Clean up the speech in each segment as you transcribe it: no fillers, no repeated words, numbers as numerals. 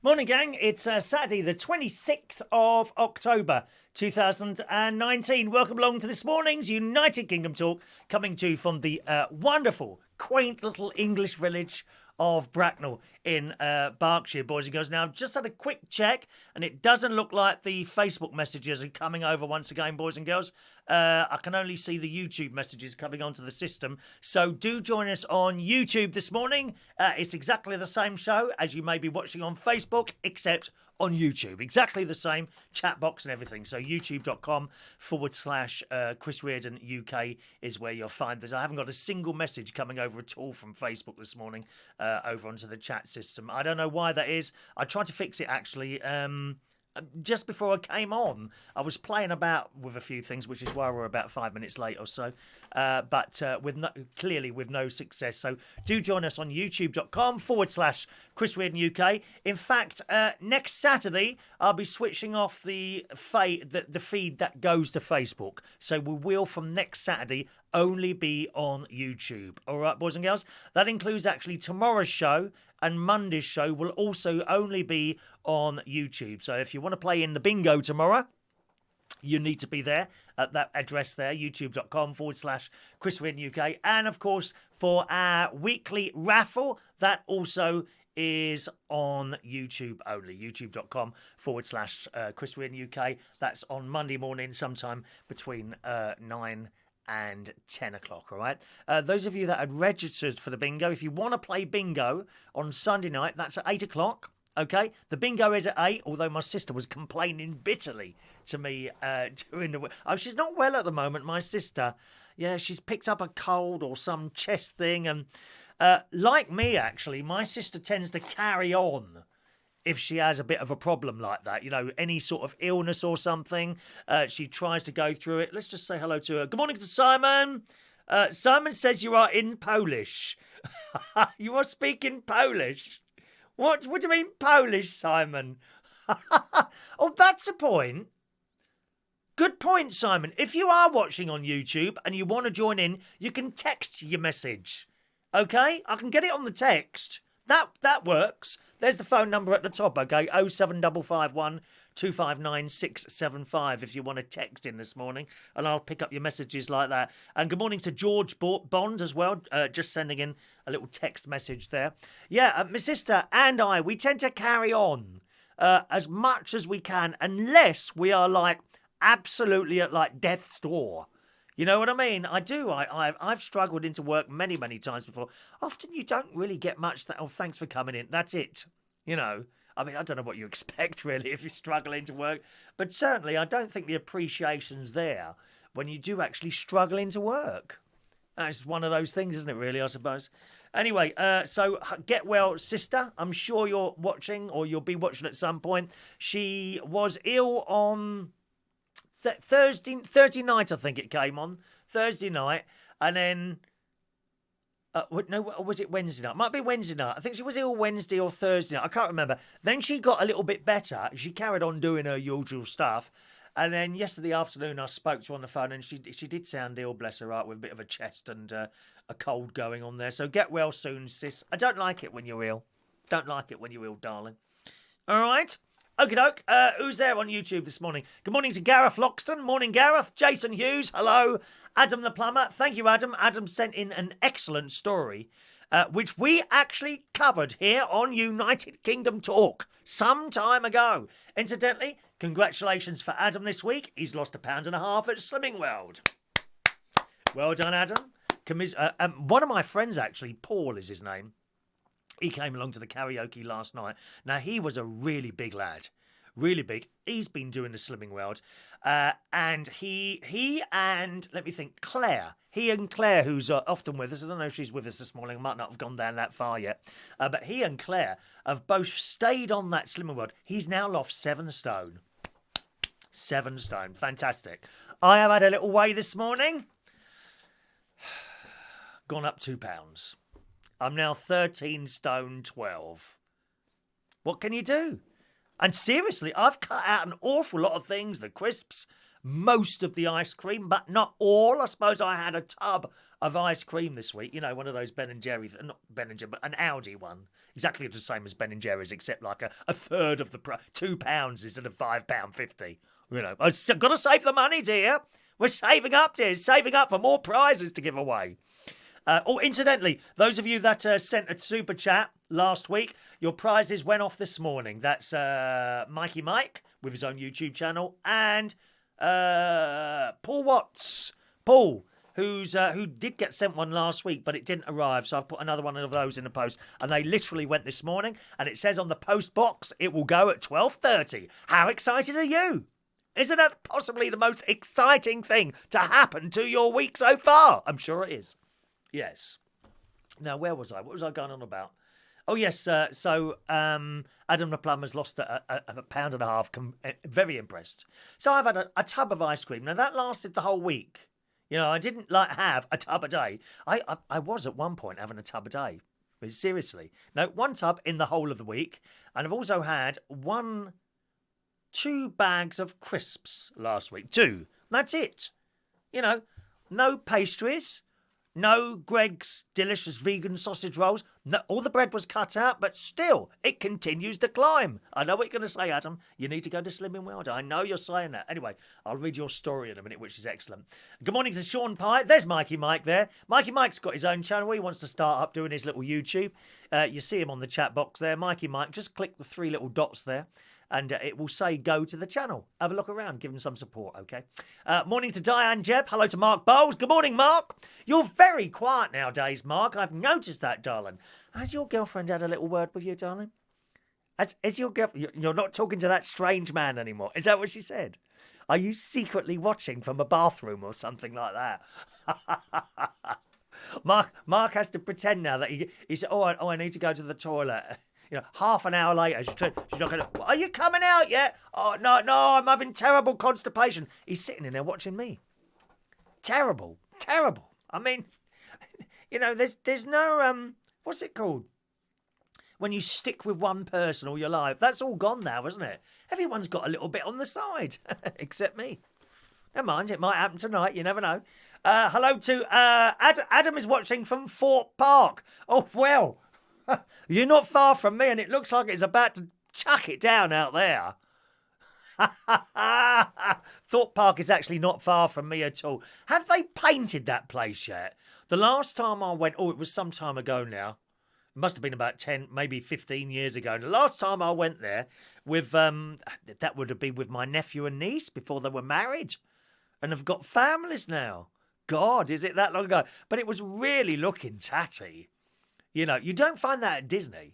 Morning, gang. It's Saturday, the 26th of October, 2019. Welcome along to this morning's United Kingdom Talk, coming to you from the wonderful, quaint little English village of Bracknell in Berkshire, boys and girls. Now, I've just had a quick check, and it doesn't look like the Facebook messages are coming over once again, boys and girls. I can only see the YouTube messages coming onto the system. So do join us on YouTube this morning. It's exactly the same show as you may be watching on Facebook, except on YouTube. Exactly the same chat box and everything. So youtube.com/Chris Reardon UK is where you'll find this. I haven't got a single message coming over at all from Facebook this morning over onto the chat system. I don't know why that is. I tried to fix it actually. Just before I came on, I was playing about with a few things, which is why we're about 5 minutes late or so. But clearly with no success. So do join us on youtube.com/Chris Reardon UK. In fact, next Saturday, I'll be switching off the feed that goes to Facebook. So we will, from next Saturday, only be on YouTube. All right, boys and girls? That includes actually tomorrow's show, and Monday's show will also only be on YouTube. So if you want to play in the bingo tomorrow, you need to be there at that address there, youtube.com/Chris Reardon UK. And of course, for our weekly raffle, that also is on YouTube only, youtube.com/Chris Reardon UK. That's on Monday morning, sometime between 9 and 10 o'clock, all right? Those of you that had registered for the bingo, if you want to play bingo on Sunday night, that's at 8 o'clock, okay? The bingo is at 8, although my sister was complaining bitterly to me during the... Oh, she's not well at the moment, my sister. Yeah, she's picked up a cold or some chest thing, and like me, actually, my sister tends to carry on if she has a bit of a problem like that, you know, any sort of illness or something, she tries to go through it. Let's just say hello to her. Good morning to Simon. Simon says you are in Polish. You are speaking Polish. What do you mean Polish, Simon? Oh, that's a point. Good point, Simon. If you are watching on YouTube and you want to join in, you can text your message. Okay? I can get it on the text. That works. There's the phone number at the top, okay? 07551 259 675 if you want to text in this morning, and I'll pick up your messages like that. And good morning to George Bond as well, just sending in a little text message there. Yeah, my sister and I, we tend to carry on as much as we can, unless we are like absolutely at like death's door. You know what I mean? I do. I've struggled into work many, many times before. Often you don't really get much that, oh, thanks for coming in. That's it. You know, I mean, I don't know what you expect, really, if you're struggling to work. But certainly, I don't think the appreciation's there when you do actually struggle into work. That's one of those things, isn't it, really, I suppose? Anyway, so get well, sister. I'm sure you're watching, or you'll be watching at some point. She was ill on... Thursday night, I think it came on. Thursday night. And then... no, was it Wednesday night? Might be Wednesday night. I think she was ill Wednesday or Thursday night. I can't remember. Then she got a little bit better. She carried on doing her usual stuff. And then yesterday afternoon, I spoke to her on the phone, and she did sound ill, bless her heart, with a bit of a chest and a cold going on there. So get well soon, sis. I don't like it when you're ill. Don't like it when you're ill, darling. All right? Okie doke. Who's there on YouTube this morning? Good morning to Gareth Loxton. Morning, Gareth. Jason Hughes. Hello. Adam the Plumber. Thank you, Adam. Adam sent in an excellent story, which we actually covered here on United Kingdom Talk some time ago. Incidentally, congratulations for Adam this week. He's lost 1.5 pounds at Slimming World. Well done, Adam. One of my friends, actually, Paul is his name. He came along to the karaoke last night. Now, he was a really big lad. Really big. He's been doing the Slimming World. And he and, let me think, Claire. He and Claire, who's often with us. I don't know if she's with us this morning. I might not have gone down that far yet. But he and Claire have both stayed on that Slimming World. He's now lost 7 stone. 7 stone. Fantastic. I have had a little weigh this morning. Gone up 2 pounds. I'm now 13 stone 12. What can you do? And seriously, I've cut out an awful lot of things. The crisps, most of the ice cream, but not all. I suppose I had a tub of ice cream this week. You know, one of those Ben and Jerry, not Ben and Jerry, but an Aldi one. Exactly the same as Ben & Jerry's, except like a third of the price. £2 instead of £5.50. You know, I've got to save the money, dear. We're saving up, dear. Saving up for more prizes to give away. Incidentally, those of you that sent a super chat last week, your prizes went off this morning. That's Mikey Mike with his own YouTube channel and Paul Watts. Paul, who did get sent one last week, but it didn't arrive. So I've put another one of those in the post, and they literally went this morning. And it says on the post box it will go at 12:30. How excited are you? Isn't that possibly the most exciting thing to happen to your week so far? I'm sure it is. Yes. Now, where was I? What was I going on about? Oh, yes. So Adam the plumber's lost a pound and a half. Very impressed. So I've had a tub of ice cream. Now, that lasted the whole week. You know, I didn't have a tub a day. I was at one point having a tub a day. But seriously. No, one tub in the whole of the week. And I've also had 2 bags of crisps last week. 2. That's it. You know, no pastries. No Greg's delicious vegan sausage rolls. No, all the bread was cut out, but still, it continues to climb. I know what you're going to say, Adam. You need to go to Slimming World. I know you're saying that. Anyway, I'll read your story in a minute, which is excellent. Good morning to Sean Pye. There's Mikey Mike there. Mikey Mike's got his own channel. He wants to start up doing his little YouTube. You see him on the chat box there. Mikey Mike, just click the 3 little dots there. And it will say go to the channel. Have a look around. Give him some support, okay? Morning to Diane Jebb. Hello to Mark Bowles. Good morning, Mark. You're very quiet nowadays, Mark. I've noticed that, darling. Has your girlfriend had a little word with you, darling? Is your girlfriend... You're not talking to that strange man anymore. Is that what she said? Are you secretly watching from a bathroom or something like that? Mark has to pretend now that he said, I need to go to the toilet. You know, half an hour later, she's not going to... Are you coming out yet? Oh, no, I'm having terrible constipation. He's sitting in there watching me. Terrible. I mean, you know, there's no... what's it called? When you stick with one person all your life. That's all gone now, isn't it? Everyone's got a little bit on the side, except me. Never mind, it might happen tonight. You never know. Hello to... Adam is watching from Fort Park. Oh, well... You're not far from me, and it looks like it's about to chuck it down out there. Thorpe Park is actually not far from me at all. Have they painted that place yet? The last time I went, it was some time ago now. It must have been about 10, maybe 15 years ago. And the last time I went there with, that would have been with my nephew and niece before they were married. And have got families now. God, is it that long ago? But it was really looking tatty. You know, you don't find that at Disney.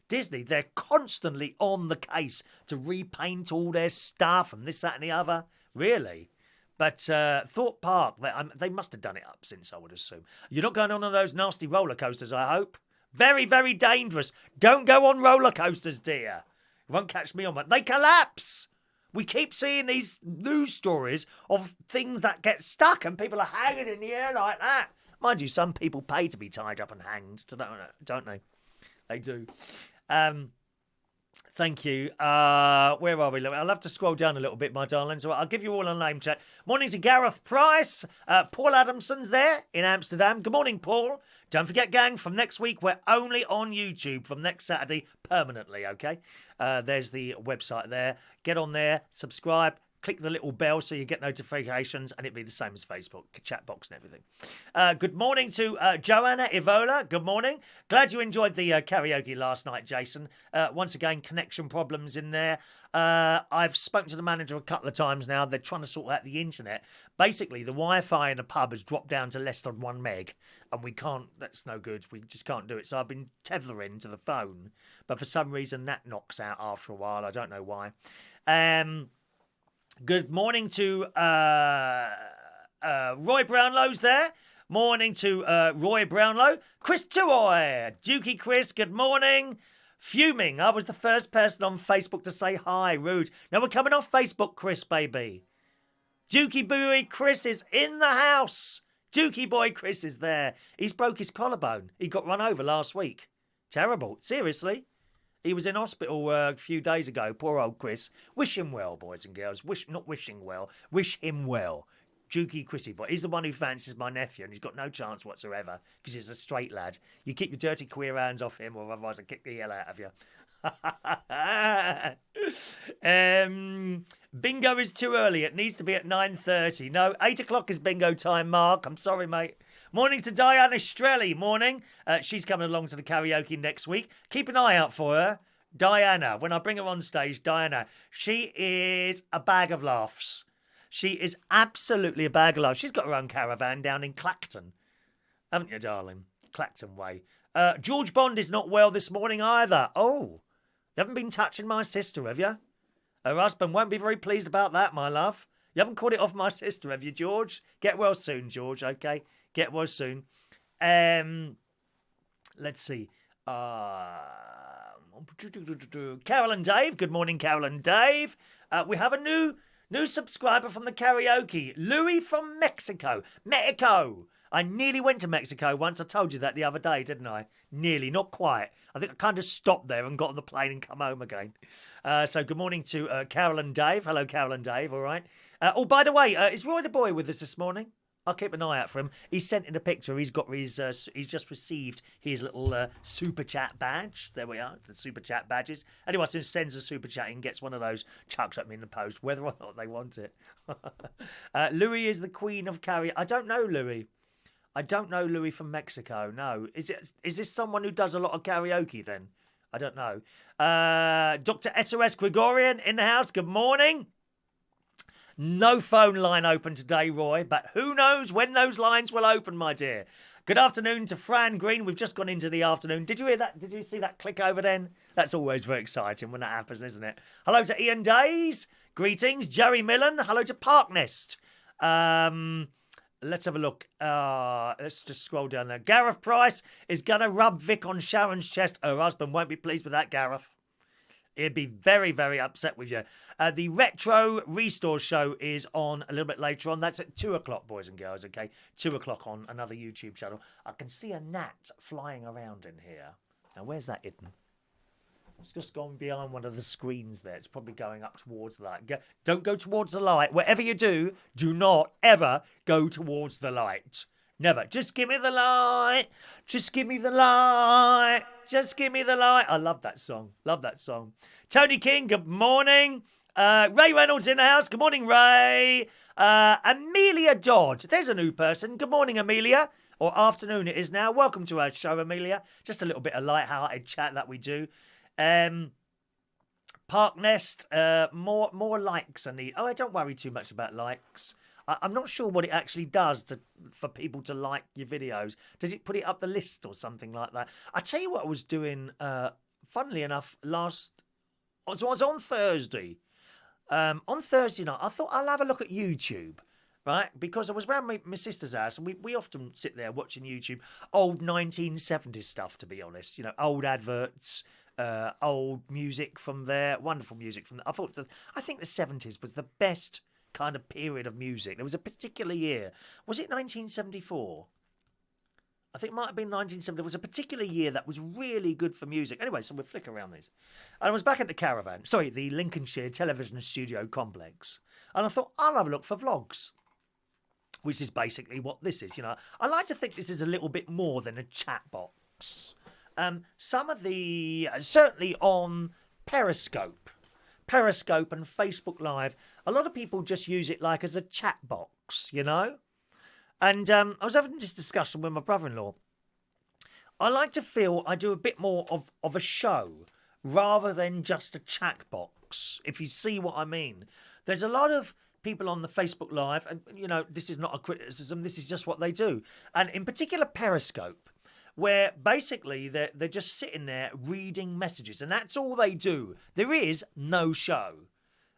Disney, they're constantly on the case to repaint all their stuff and this, that and the other. Really. But Thorpe Park, they must have done it up since, I would assume. You're not going on one of those nasty roller coasters, I hope. Very, very dangerous. Don't go on roller coasters, dear. You won't catch me on one. They collapse. We keep seeing these news stories of things that get stuck and people are hanging in the air like that. Mind you, some people pay to be tied up and hanged, don't they? They do. Thank you. Where are we? I'll have to scroll down a little bit, my darlings. So I'll give you all a name check. Morning to Gareth Price. Paul Adamson's there in Amsterdam. Good morning, Paul. Don't forget, gang, from next week, we're only on YouTube from next Saturday permanently, okay? There's the website there. Get on there, subscribe. Click the little bell so you get notifications, and it'll be the same as Facebook, chat box and everything. Good morning to Joanna Evola. Good morning. Glad you enjoyed the karaoke last night, Jason. Once again, connection problems in there. I've spoken to the manager a couple of times now. They're trying to sort out the internet. Basically, the Wi-Fi in the pub has dropped down to less than 1 meg, and we can't, that's no good. We just can't do it. So I've been tethering to the phone, but for some reason that knocks out after a while. I don't know why. Good morning to Roy Brownlow's there. Morning to Roy Brownlow. Chris Tuoy. Dukey Chris, good morning. Fuming. I was the first person on Facebook to say hi. Rude. Now we're coming off Facebook, Chris, baby. Dukey Boy Chris is in the house. Dukey Boy Chris is there. He's broke his collarbone. He got run over last week. Terrible. Seriously. He was in hospital a few days ago. Poor old Chris. Wish him well, boys and girls. Not wishing well. Wish him well. Jukey Chrissy boy. He's the one who fancies my nephew, and he's got no chance whatsoever because he's a straight lad. You keep your dirty queer hands off him, or otherwise I'll kick the hell out of you. Bingo is too early. It needs to be at 9:30. No, 8 o'clock is bingo time, Mark. I'm sorry, mate. Morning to Diana Strelly. Morning. She's coming along to the karaoke next week. Keep an eye out for her. Diana, when I bring her on stage, Diana, she is a bag of laughs. She is absolutely a bag of laughs. She's got her own caravan down in Clacton. Haven't you, darling? Clacton Way. George Bond is not well this morning either. Oh, you haven't been touching my sister, have you? Her husband won't be very pleased about that, my love. You haven't caught it off my sister, have you, George? Get well soon, George, okay? Get well soon. Let's see. Carol and Dave. Good morning, Carol and Dave. We have a new subscriber from the karaoke. Louis from Mexico. Mexico. I nearly went to Mexico once. I told you that the other day, didn't I? Nearly, not quite. I think I kind of stopped there and got on the plane and come home again. So good morning to Carol and Dave. Hello, Carol and Dave, all right? Oh, by the way, is Roy the boy with us this morning? I'll keep an eye out for him. He's sent in a picture. He's got his. He's just received his little super chat badge. There we are, the super chat badges. Anyone who sends a super chat and gets one of those, chucks at me in the post, whether or not they want it. Louis is the queen of karaoke. I don't know Louis. I don't know Louis from Mexico. No, is this someone who does a lot of karaoke then? I don't know. Dr. SOS Gregorian in the house. Good morning. No phone line open today, Roy, but who knows when those lines will open, my dear. Good afternoon to Fran Green. We've just gone into the afternoon. Did you hear that? Did you see that click over then? That's always very exciting when that happens, isn't it? Hello to Ian Days. Greetings. Jerry Millen. Hello to Parknest. Let's have a look. Let's just scroll down there. Gareth Price is going to rub Vic on Sharon's chest. Her husband won't be pleased with that, Gareth. He'd be very, very upset with you. The Retro Restore show is on a little bit later on. That's at 2 o'clock, boys and girls, okay? 2 o'clock on another YouTube channel. I can see a gnat flying around in here. Now, where's that hidden? It's just gone behind one of the screens there. It's probably going up towards the light. Don't go towards the light. Whatever you do, do not ever go towards the light. Never. Just give me the light. Just give me the light. Just give me the light. I love that song. Love that song. Tony King, good morning. Ray Reynolds in the house. Good morning, Ray. Amelia Dodd. There's a new person. Good morning, Amelia. Or afternoon it is now. Welcome to our show, Amelia. Just a little bit of light-hearted chat that we do. Parknest, more likes I need. Oh, don't worry too much about likes. I'm not sure what it actually does for people to like your videos. Does it put it up the list or something like that? I tell you what I was doing, funnily enough, it was on Thursday. On Thursday night, I thought I'll have a look at YouTube, right? Because I was around my sister's house, and we often sit there watching YouTube, old 1970s stuff, to be honest. You know, old adverts, old music from there, wonderful music from there. I think the 70s was the best kind of period of music. There was a particular year. Was it 1974? I think it might have been 1970. There was a particular year that was really good for music. Anyway, so we'll flick around these. And I was back at the Lincolnshire Television Studio Complex. And I thought, I'll have a look for vlogs, which is basically what this is. You know, I like to think this is a little bit more than a chat box. Some of the, certainly on Periscope and Facebook Live, a lot of people just use it like as a chat box, you know? And I was having this discussion with my brother-in-law. I like to feel I do a bit more of a show rather than just a chat box, if you see what I mean. There's a lot of people on the Facebook Live, and, you know, this is not a criticism, this is just what they do. And in particular, Periscope, where basically they're just sitting there reading messages, and that's all they do. There is no show.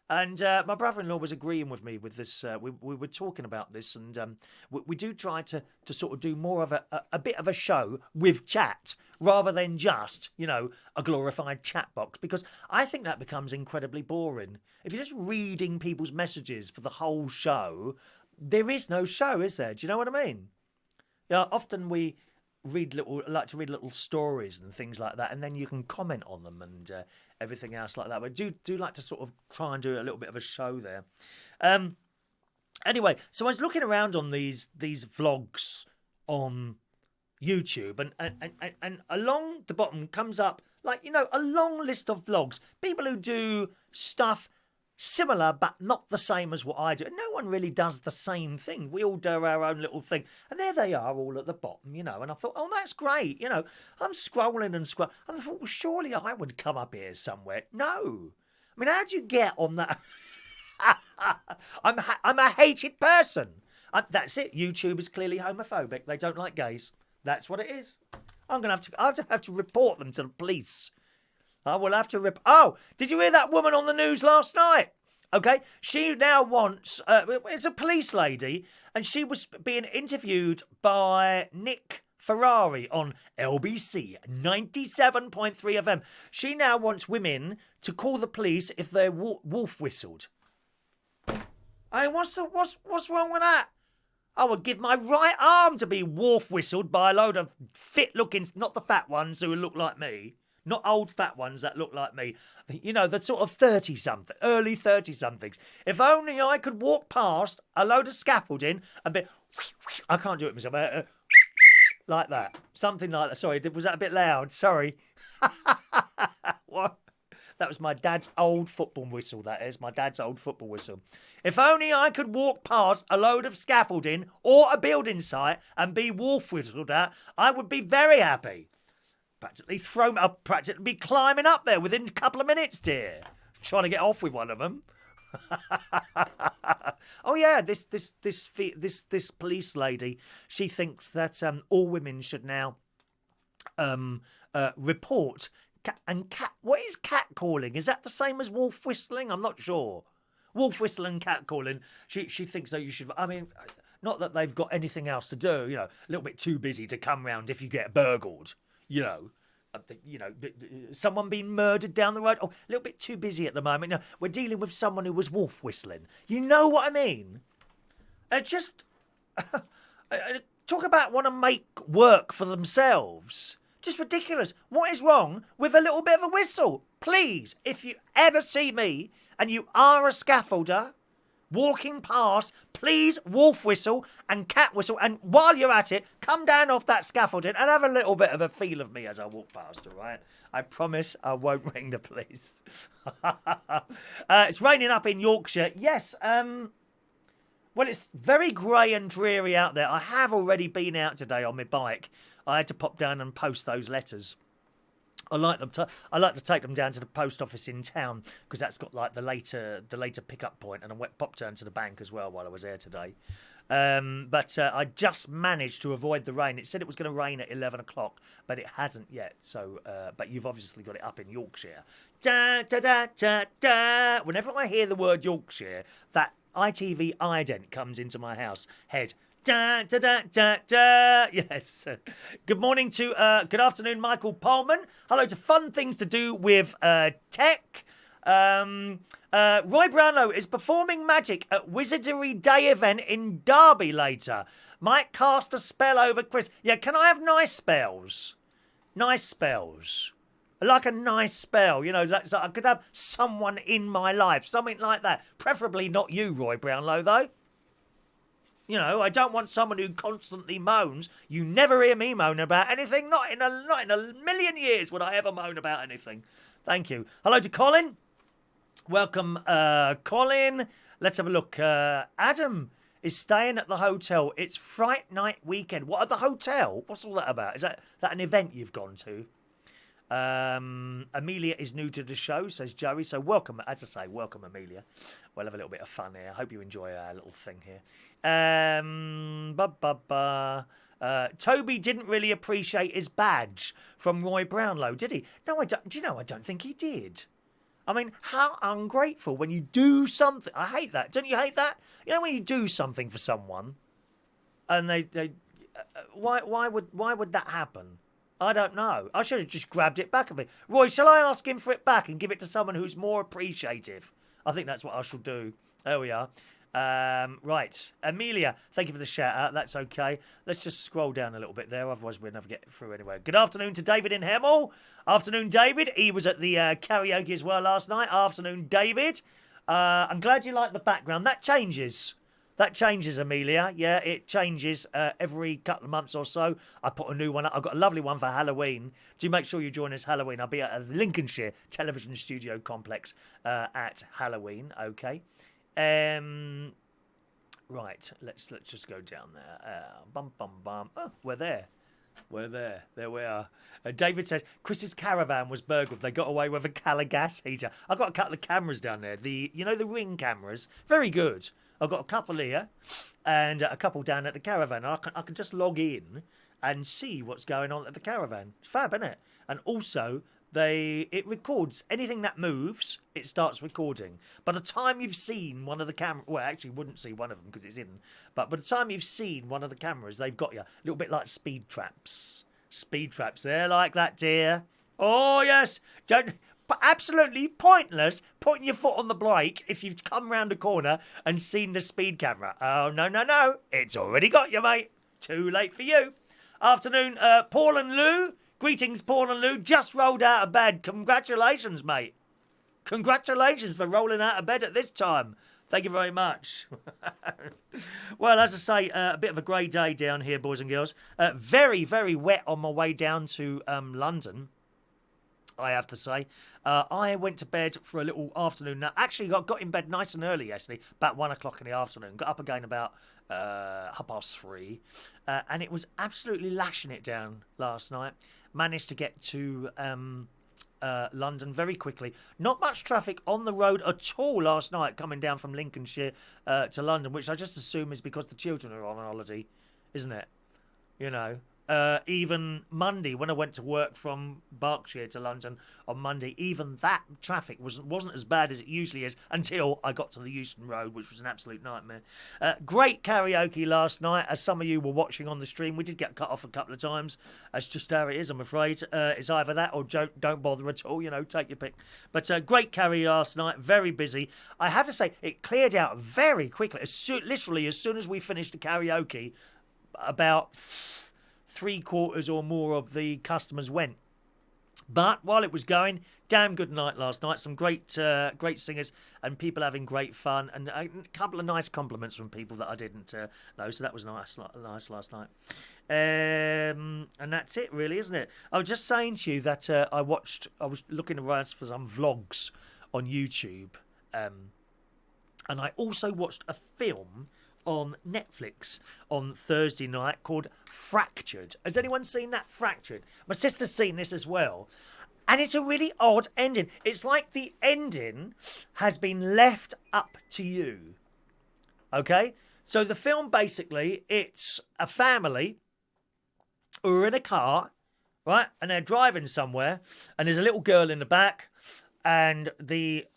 And my brother-in-law was agreeing with me with this. We were talking about this, and we do try to sort of do more of a bit of a show with chat rather than just, you know, a glorified chat box, because I think that becomes incredibly boring. If you're just reading people's messages for the whole show, there is no show, is there? Do you know what I mean? Yeah, often we like to read little stories and things like that, and then you can comment on them and everything else like that. But do like to sort of try and do a little bit of a show there. Anyway, so I was looking around on these vlogs on YouTube, and along the bottom comes up, like, a long list of vlogs. People who do stuff similar but not the same as what I do. And no one really does the same thing. We all do our own little thing. And there they are all at the bottom, And I thought, oh, that's great. I'm scrolling and scrolling. And I thought, well, surely I would come up here somewhere. No. I mean, how do you get on that? I'm a hated person. That's it. YouTube is clearly homophobic. They don't like gays. That's what it is. I'm going to have to report them to the police. I will have to Oh, did you hear that woman on the news last night? Okay, she now wants... it's a police lady, and she was being interviewed by Nick Ferrari on LBC 97.3 FM. She now wants women to call the police if they're wolf whistled. I mean, what's wrong with that? I would give my right arm to be wolf whistled by a load of fit-looking... Not the fat ones who look like me. Not old fat ones that look like me. The sort of 30-something, early 30-somethings. If only I could walk past a load of scaffolding and be... I can't do it myself. Like that. Something like that. Sorry, was that a bit loud? Sorry. What? That was my dad's old football whistle, that is. My dad's old football whistle. If only I could walk past a load of scaffolding or a building site and be wolf whistled at, I would be very happy. Practically be climbing up there within a couple of minutes, dear. Trying to get off with one of them. Oh yeah, this police lady. She thinks that all women should now report cat. What is cat calling? Is that the same as wolf whistling? I'm not sure. Wolf whistling, cat calling. She thinks that you should. I mean, not that they've got anything else to do. A little bit too busy to come round if you get burgled. Someone being murdered down the road. Oh, a little bit too busy at the moment. No, we're dealing with someone who was wolf whistling. You know what I mean? Just talk about want to make work for themselves. Just ridiculous. What is wrong with a little bit of a whistle? Please, if you ever see me and you are a scaffolder walking past, please wolf whistle and cat whistle, and while you're at it, come down off that scaffolding and have a little bit of a feel of me as I walk past, all right? I promise I won't ring the police. It's raining up in Yorkshire. Yes, well, it's very grey and dreary out there. I have already been out today on my bike. I had to pop down and post those letters. I like to take them down to the post office in town because that's got like the later pickup point, and I popped down to the bank as well while I was there today. But I just managed to avoid the rain. It said it was going to rain at 11 o'clock, but it hasn't yet. So, but you've obviously got it up in Yorkshire. Da da da da da. Whenever I hear the word Yorkshire, that ITV ident comes into my house head. Da, da, da, da, da. Yes. Good morning good afternoon, Michael Pullman. Hello to Fun Things to Do with Tech. Roy Brownlow is performing magic at Wizardry Day event in Derby later. Might cast a spell over Chris. Yeah, can I have nice spells? Nice spells. I like a nice spell, so I could have someone in my life, something like that. Preferably not you, Roy Brownlow, though. I don't want someone who constantly moans. You never hear me moan about anything. Not in a million years would I ever moan about anything. Thank you. Hello to Colin. Welcome, Colin. Let's have a look. Adam is staying at the hotel. It's Fright Night weekend. What, at the hotel? What's all that about? Is that an event you've gone to? Amelia is new to the show, says Joey. So welcome, as I say, welcome, Amelia. We'll have a little bit of fun here. I hope you enjoy our little thing here. Toby didn't really appreciate his badge from Roy Brownlow, did he? No, I don't. Do you know? I don't think he did. I mean, how ungrateful when you do something. I hate that. Don't you hate that? When you do something for someone, and why would that happen? I don't know. I should have just grabbed it back of it. Roy, shall I ask him for it back and give it to someone who's more appreciative? I think that's what I shall do. There we are. Right. Amelia, thank you for the shout out. That's okay. Let's just scroll down a little bit there. Otherwise, we'll never get through anywhere. Good afternoon to David in Hemel. Afternoon, David. He was at the karaoke as well last night. Afternoon, David. I'm glad you like the background. That changes. That changes, Amelia. Yeah, it changes every couple of months or so. I put a new one up. I've got a lovely one for Halloween. Do make sure you join us Halloween. I'll be at the Lincolnshire Television Studio Complex at Halloween. Okay. Right. Let's just go down there. Bum bum bum. Oh, we're there. We're there. There we are. David says Chris's caravan was burgled. They got away with a Cala gas heater. I've got a couple of cameras down there. The Ring cameras, very good. I've got a couple here, and a couple down at the caravan. I can just log in and see what's going on at the caravan. It's fab, isn't it? And also it records anything that moves. It starts recording. By the time you've seen one of the cameras, well, actually, wouldn't see one of them because it's hidden. But by the time you've seen one of the cameras, they've got you a little bit like speed traps. Speed traps. They're like that, dear. Oh yes, but absolutely pointless putting your foot on the brake if you've come round the corner and seen the speed camera. Oh no, it's already got you, mate. Too late for you. Afternoon, Paul and Lou. Greetings, Paul and Lou. Just rolled out of bed. Congratulations, mate. Congratulations for rolling out of bed at this time. Thank you very much. Well, as I say, a bit of a grey day down here, boys and girls. Very, very wet on my way down to London, I have to say. I went to bed for a little afternoon nap. Actually, got in bed nice and early, yesterday, about 1 o'clock in the afternoon. Got up again about 3:30. And it was absolutely lashing it down last night. Managed to get to London very quickly. Not much traffic on the road at all last night coming down from Lincolnshire to London, which I just assume is because the children are on holiday, isn't it? You know. Even Monday, when I went to work from Berkshire to London on Monday, even that traffic wasn't as bad as it usually is until I got to the Euston Road, which was an absolute nightmare. Great karaoke last night, as some of you were watching on the stream. We did get cut off a couple of times. That's just how it is, I'm afraid. It's either that or don't bother at all, take your pick. But great karaoke last night, very busy. I have to say, it cleared out very quickly. Literally, as soon as we finished the karaoke, about 3/4 or more of the customers went. But while it was going, damn good night last night. Some great singers and people having great fun, and a couple of nice compliments from people that I didn't know. So that was nice last night. And that's it, really, isn't it? I was just saying to you that I was looking around for some vlogs on YouTube, and I also watched a film on Netflix on Thursday night called Fractured. Has anyone seen that? Fractured. My sister's seen this as well. And it's a really odd ending. It's like the ending has been left up to you. Okay? So the film, basically, it's a family who are in a car, right? And they're driving somewhere. And there's a little girl in the back. And the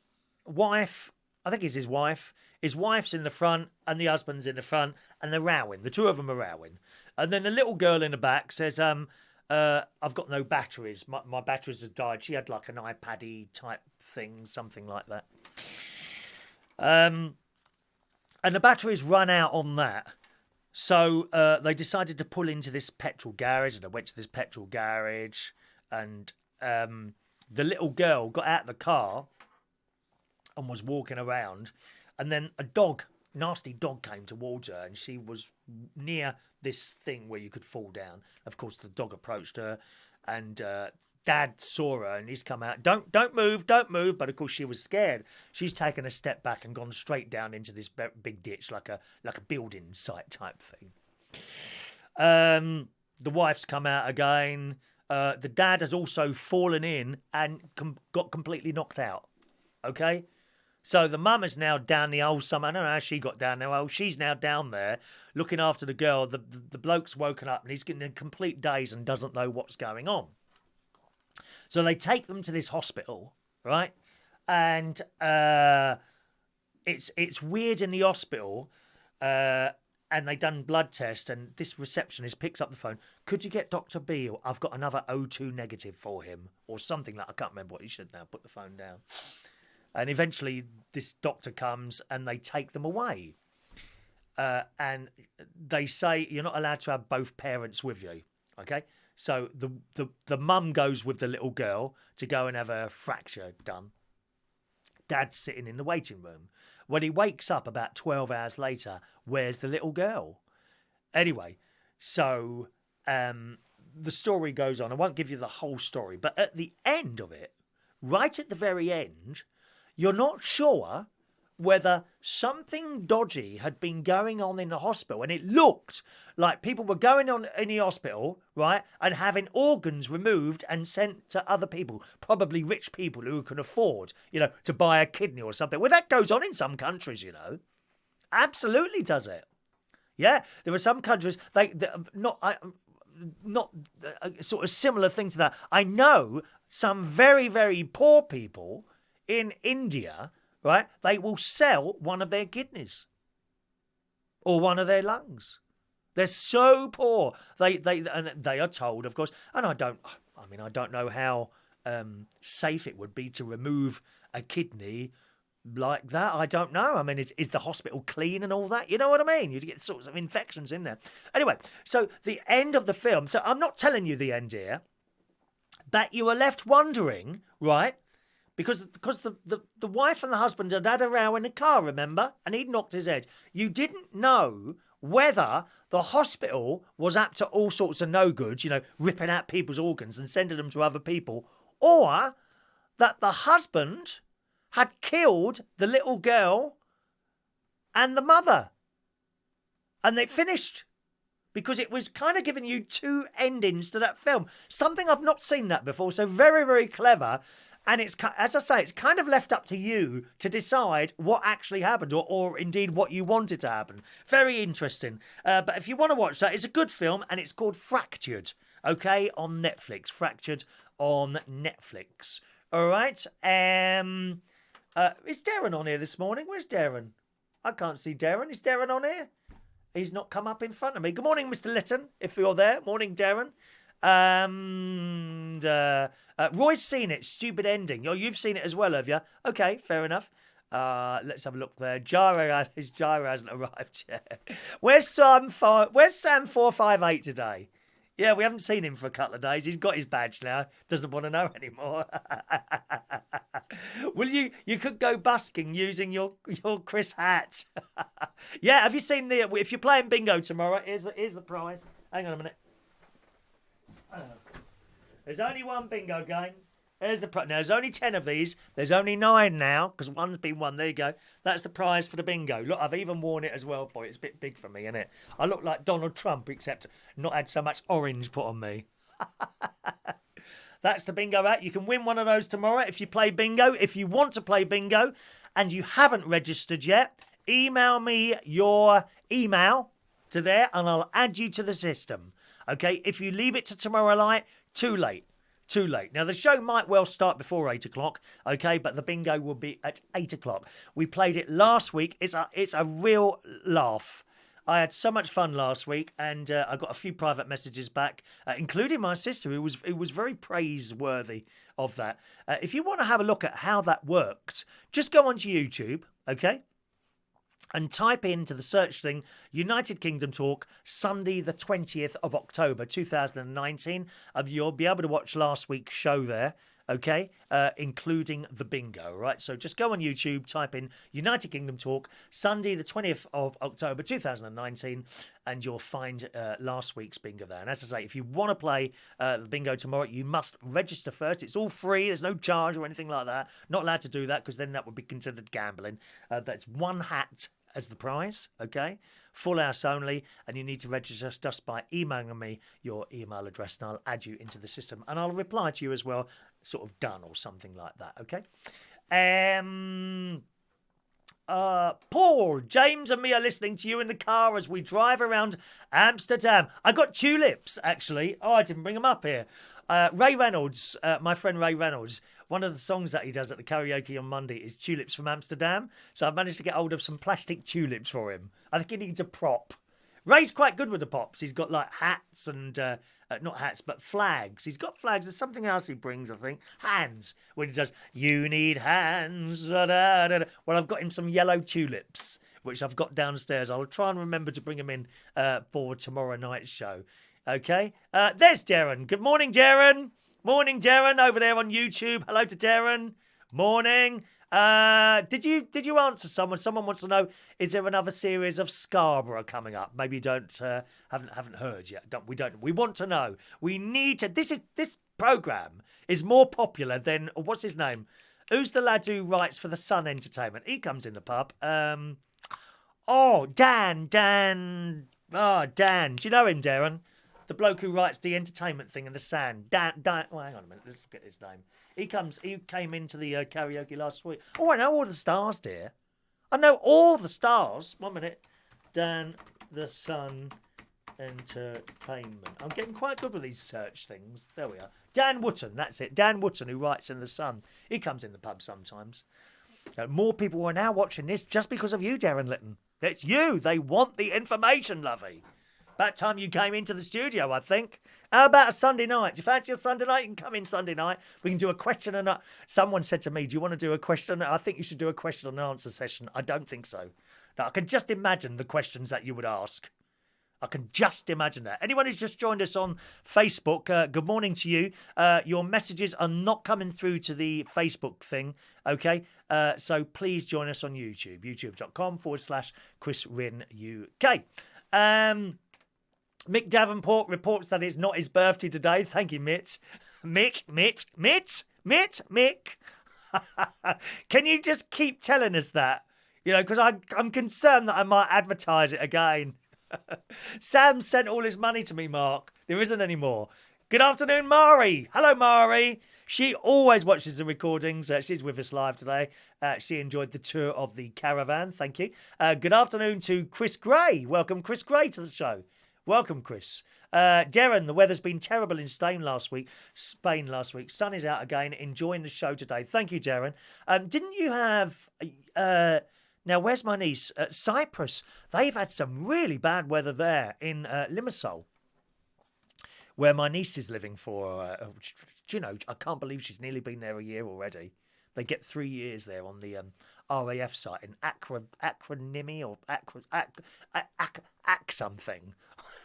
wife, I think it's his wife, his wife's in the front and the husband's in the front, and they're rowing. The two of them are rowing. And then the little girl in the back says, I've got no batteries. My batteries have died. She had like an iPad-y type thing, something like that. And the batteries run out on that. So they decided to pull into this petrol garage, and I went to this petrol garage, and the little girl got out of the car and was walking around. And then a nasty dog came towards her, and she was near this thing where you could fall down. Of course, the dog approached her, and Dad saw her, and he's come out. Don't move. But of course, she was scared. She's taken a step back and gone straight down into this big ditch, like a building site type thing. The wife's come out again. The dad has also fallen in and got completely knocked out. Okay. So the mum is now down the old summer. I don't know how she got down there. Well, she's now down there looking after the girl. The bloke's woken up and he's getting a complete daze and doesn't know what's going on. So they take them to this hospital, right? And it's weird in the hospital. And they done blood test, and this receptionist picks up the phone. Could you get Dr. B? I've got another O2 negative for him, or something like I can't remember what he should now. Put the phone down. And eventually this doctor comes and they take them away. And they say you're not allowed to have both parents with you. Okay? So the mum goes with the little girl to go and have a fracture done. Dad's sitting in the waiting room. When he wakes up about 12 hours later, where's the little girl? Anyway, so the story goes on. I won't give you the whole story, but at the end of it, right at the very end, you're not sure whether something dodgy had been going on in the hospital, and it looked like people were going on in the hospital, right, and having organs removed and sent to other people, probably rich people who can afford, to buy a kidney or something. Well, that goes on in some countries, Absolutely does it. Yeah, there are some countries not sort of similar thing to that. I know some very, very poor people in India, right? They will sell one of their kidneys or one of their lungs. They're so poor. They are told, of course, and I don't know how safe it would be to remove a kidney like that. I don't know. I mean, is the hospital clean and all that? You know what I mean? You get sorts of infections in there. Anyway, so the end of the film. So I'm not telling you the end here, but you were left wondering, right? Because the wife and the husband had had a row in the car, remember? And he'd knocked his head. You didn't know whether the hospital was up to all sorts of no goods, ripping out people's organs and sending them to other people, or that the husband had killed the little girl and the mother. And they finished. Because it was kind of giving you two endings to that film. Something I've not seen that before, so very, very clever. And it's, as I say, it's kind of left up to you to decide what actually happened or indeed what you wanted to happen. Very interesting. But if you want to watch that, it's a good film and it's called Fractured, okay, on Netflix. Fractured on Netflix. All right. Is Darren on here this morning? Where's Darren? I can't see Darren. Is Darren on here? He's not come up in front of me. Good morning, Mr. Litton, if you're there. Morning, Darren. Roy's seen it. Stupid ending. Oh, you've seen it as well, have you? Okay, fair enough. Let's have a look there. His gyro hasn't arrived yet. Where's Sam 458 today? Yeah, we haven't seen him for a couple of days. He's got his badge now. Doesn't want to know anymore. You could go busking using your Chris hat. Yeah, have you seen if you're playing bingo tomorrow, here's the prize. Hang on a minute. There's only one bingo game. There's the prize. Now, there's only 10 of these. There's only 9 now, because one's been won. There you go. That's the prize for the bingo. Look, I've even worn it as well, boy. It's a bit big for me, isn't it? I look like Donald Trump, except not had so much orange put on me. That's the bingo hat. You can win one of those tomorrow if you play bingo. If you want to play bingo and you haven't registered yet, email me your email to there and I'll add you to the system. Okay, if you leave it to tomorrow night, too late. Too late. Now, the show might well start before 8 o'clock, okay, but the bingo will be at 8 o'clock. We played it last week. It's a real laugh. I had so much fun last week, and I got a few private messages back, including my sister, who was very praiseworthy of that. If you want to have a look at how that works, just go onto YouTube, okay? And type into the search thing, United Kingdom Talk, Sunday the 20th of October 2019. You'll be able to watch last week's show there, okay, including the bingo, right? So just go on YouTube, type in United Kingdom Talk, Sunday the 20th of October 2019, and you'll find last week's bingo there. And as I say, if you want to play the bingo tomorrow, you must register first. It's all free. There's no charge or anything like that. Not allowed to do that because then that would be considered gambling. That's one hat as the prize, okay? Full house only, and you need to register just by emailing me your email address, and I'll add you into the system, and I'll reply to you as well, sort of done or something like that, okay? Paul, James and me are listening to you in the car as we drive around Amsterdam. I got tulips, actually. Oh, I didn't bring them up here. Ray Reynolds, my friend Ray Reynolds, one of the songs that he does at the karaoke on Monday is Tulips from Amsterdam. So I've managed to get hold of some plastic tulips for him. I think he needs a prop. Ray's quite good with the pops. He's got like hats and, not hats, but flags. He's got flags. There's something else he brings, I think. Hands. When he does, you need hands. Da, da, da, da. Well, I've got him some yellow tulips, which I've got downstairs. I'll try and remember to bring them in for tomorrow night's show. Okay. There's Darren. Good morning, Darren. Morning, Darren, over there on YouTube. Hello to Darren. Morning. Did you answer someone? Someone wants to know: is there another series of Scarborough coming up? Maybe you don't haven't heard yet. We want to know. We need to. This program is more popular than what's his name? Who's the lad who writes for the Sun Entertainment? He comes in the pub. Dan. Oh, Dan. Dan. Do you know him, Darren? The bloke who writes the entertainment thing in the Sun. Dan. Well, hang on a minute. Let's get his name. He came into the karaoke last week. Oh, I know all the stars, dear. I know all the stars. 1 minute. Dan the Sun Entertainment. I'm getting quite good with these search things. There we are. Dan Wootton, that's it. Dan Wootton, who writes in the Sun. He comes in the pub sometimes. More people are now watching this just because of you, Darren Litton. It's you. They want the information, lovey. About time you came into the studio, I think. How about a Sunday night? Do you fancy a Sunday night? You can come in Sunday night. We can do a question and answer. Someone said to me, do you want to do a question? I think you should do a question and answer session. I don't think so. Now, I can just imagine the questions that you would ask. I can just imagine that. Anyone who's just joined us on Facebook, good morning to you. Your messages are not coming through to the Facebook thing, okay? So please join us on YouTube, youtube.com/Chris Rin UK. Mick Davenport reports that it's not his birthday today. Thank you, Mitt. Mick. Can you just keep telling us that? You know, because I'm concerned that I might advertise it again. Sam sent all his money to me, Mark. There isn't any more. Good afternoon, Mari. Hello, Mari. She always watches the recordings. She's with us live today. She enjoyed the tour of the caravan. Thank you. Good afternoon to Chris Gray. Welcome, Chris Gray, to the show. Welcome, Chris. Darren, the weather's been terrible in Spain last week. Sun is out again. Enjoying the show today. Thank you, Darren. Didn't you have... now, where's my niece? Cyprus. They've had some really bad weather there in Limassol, where my niece is living for... do you know, I can't believe she's nearly been there a year already. They get 3 years there on the RAF site in acronymy or something.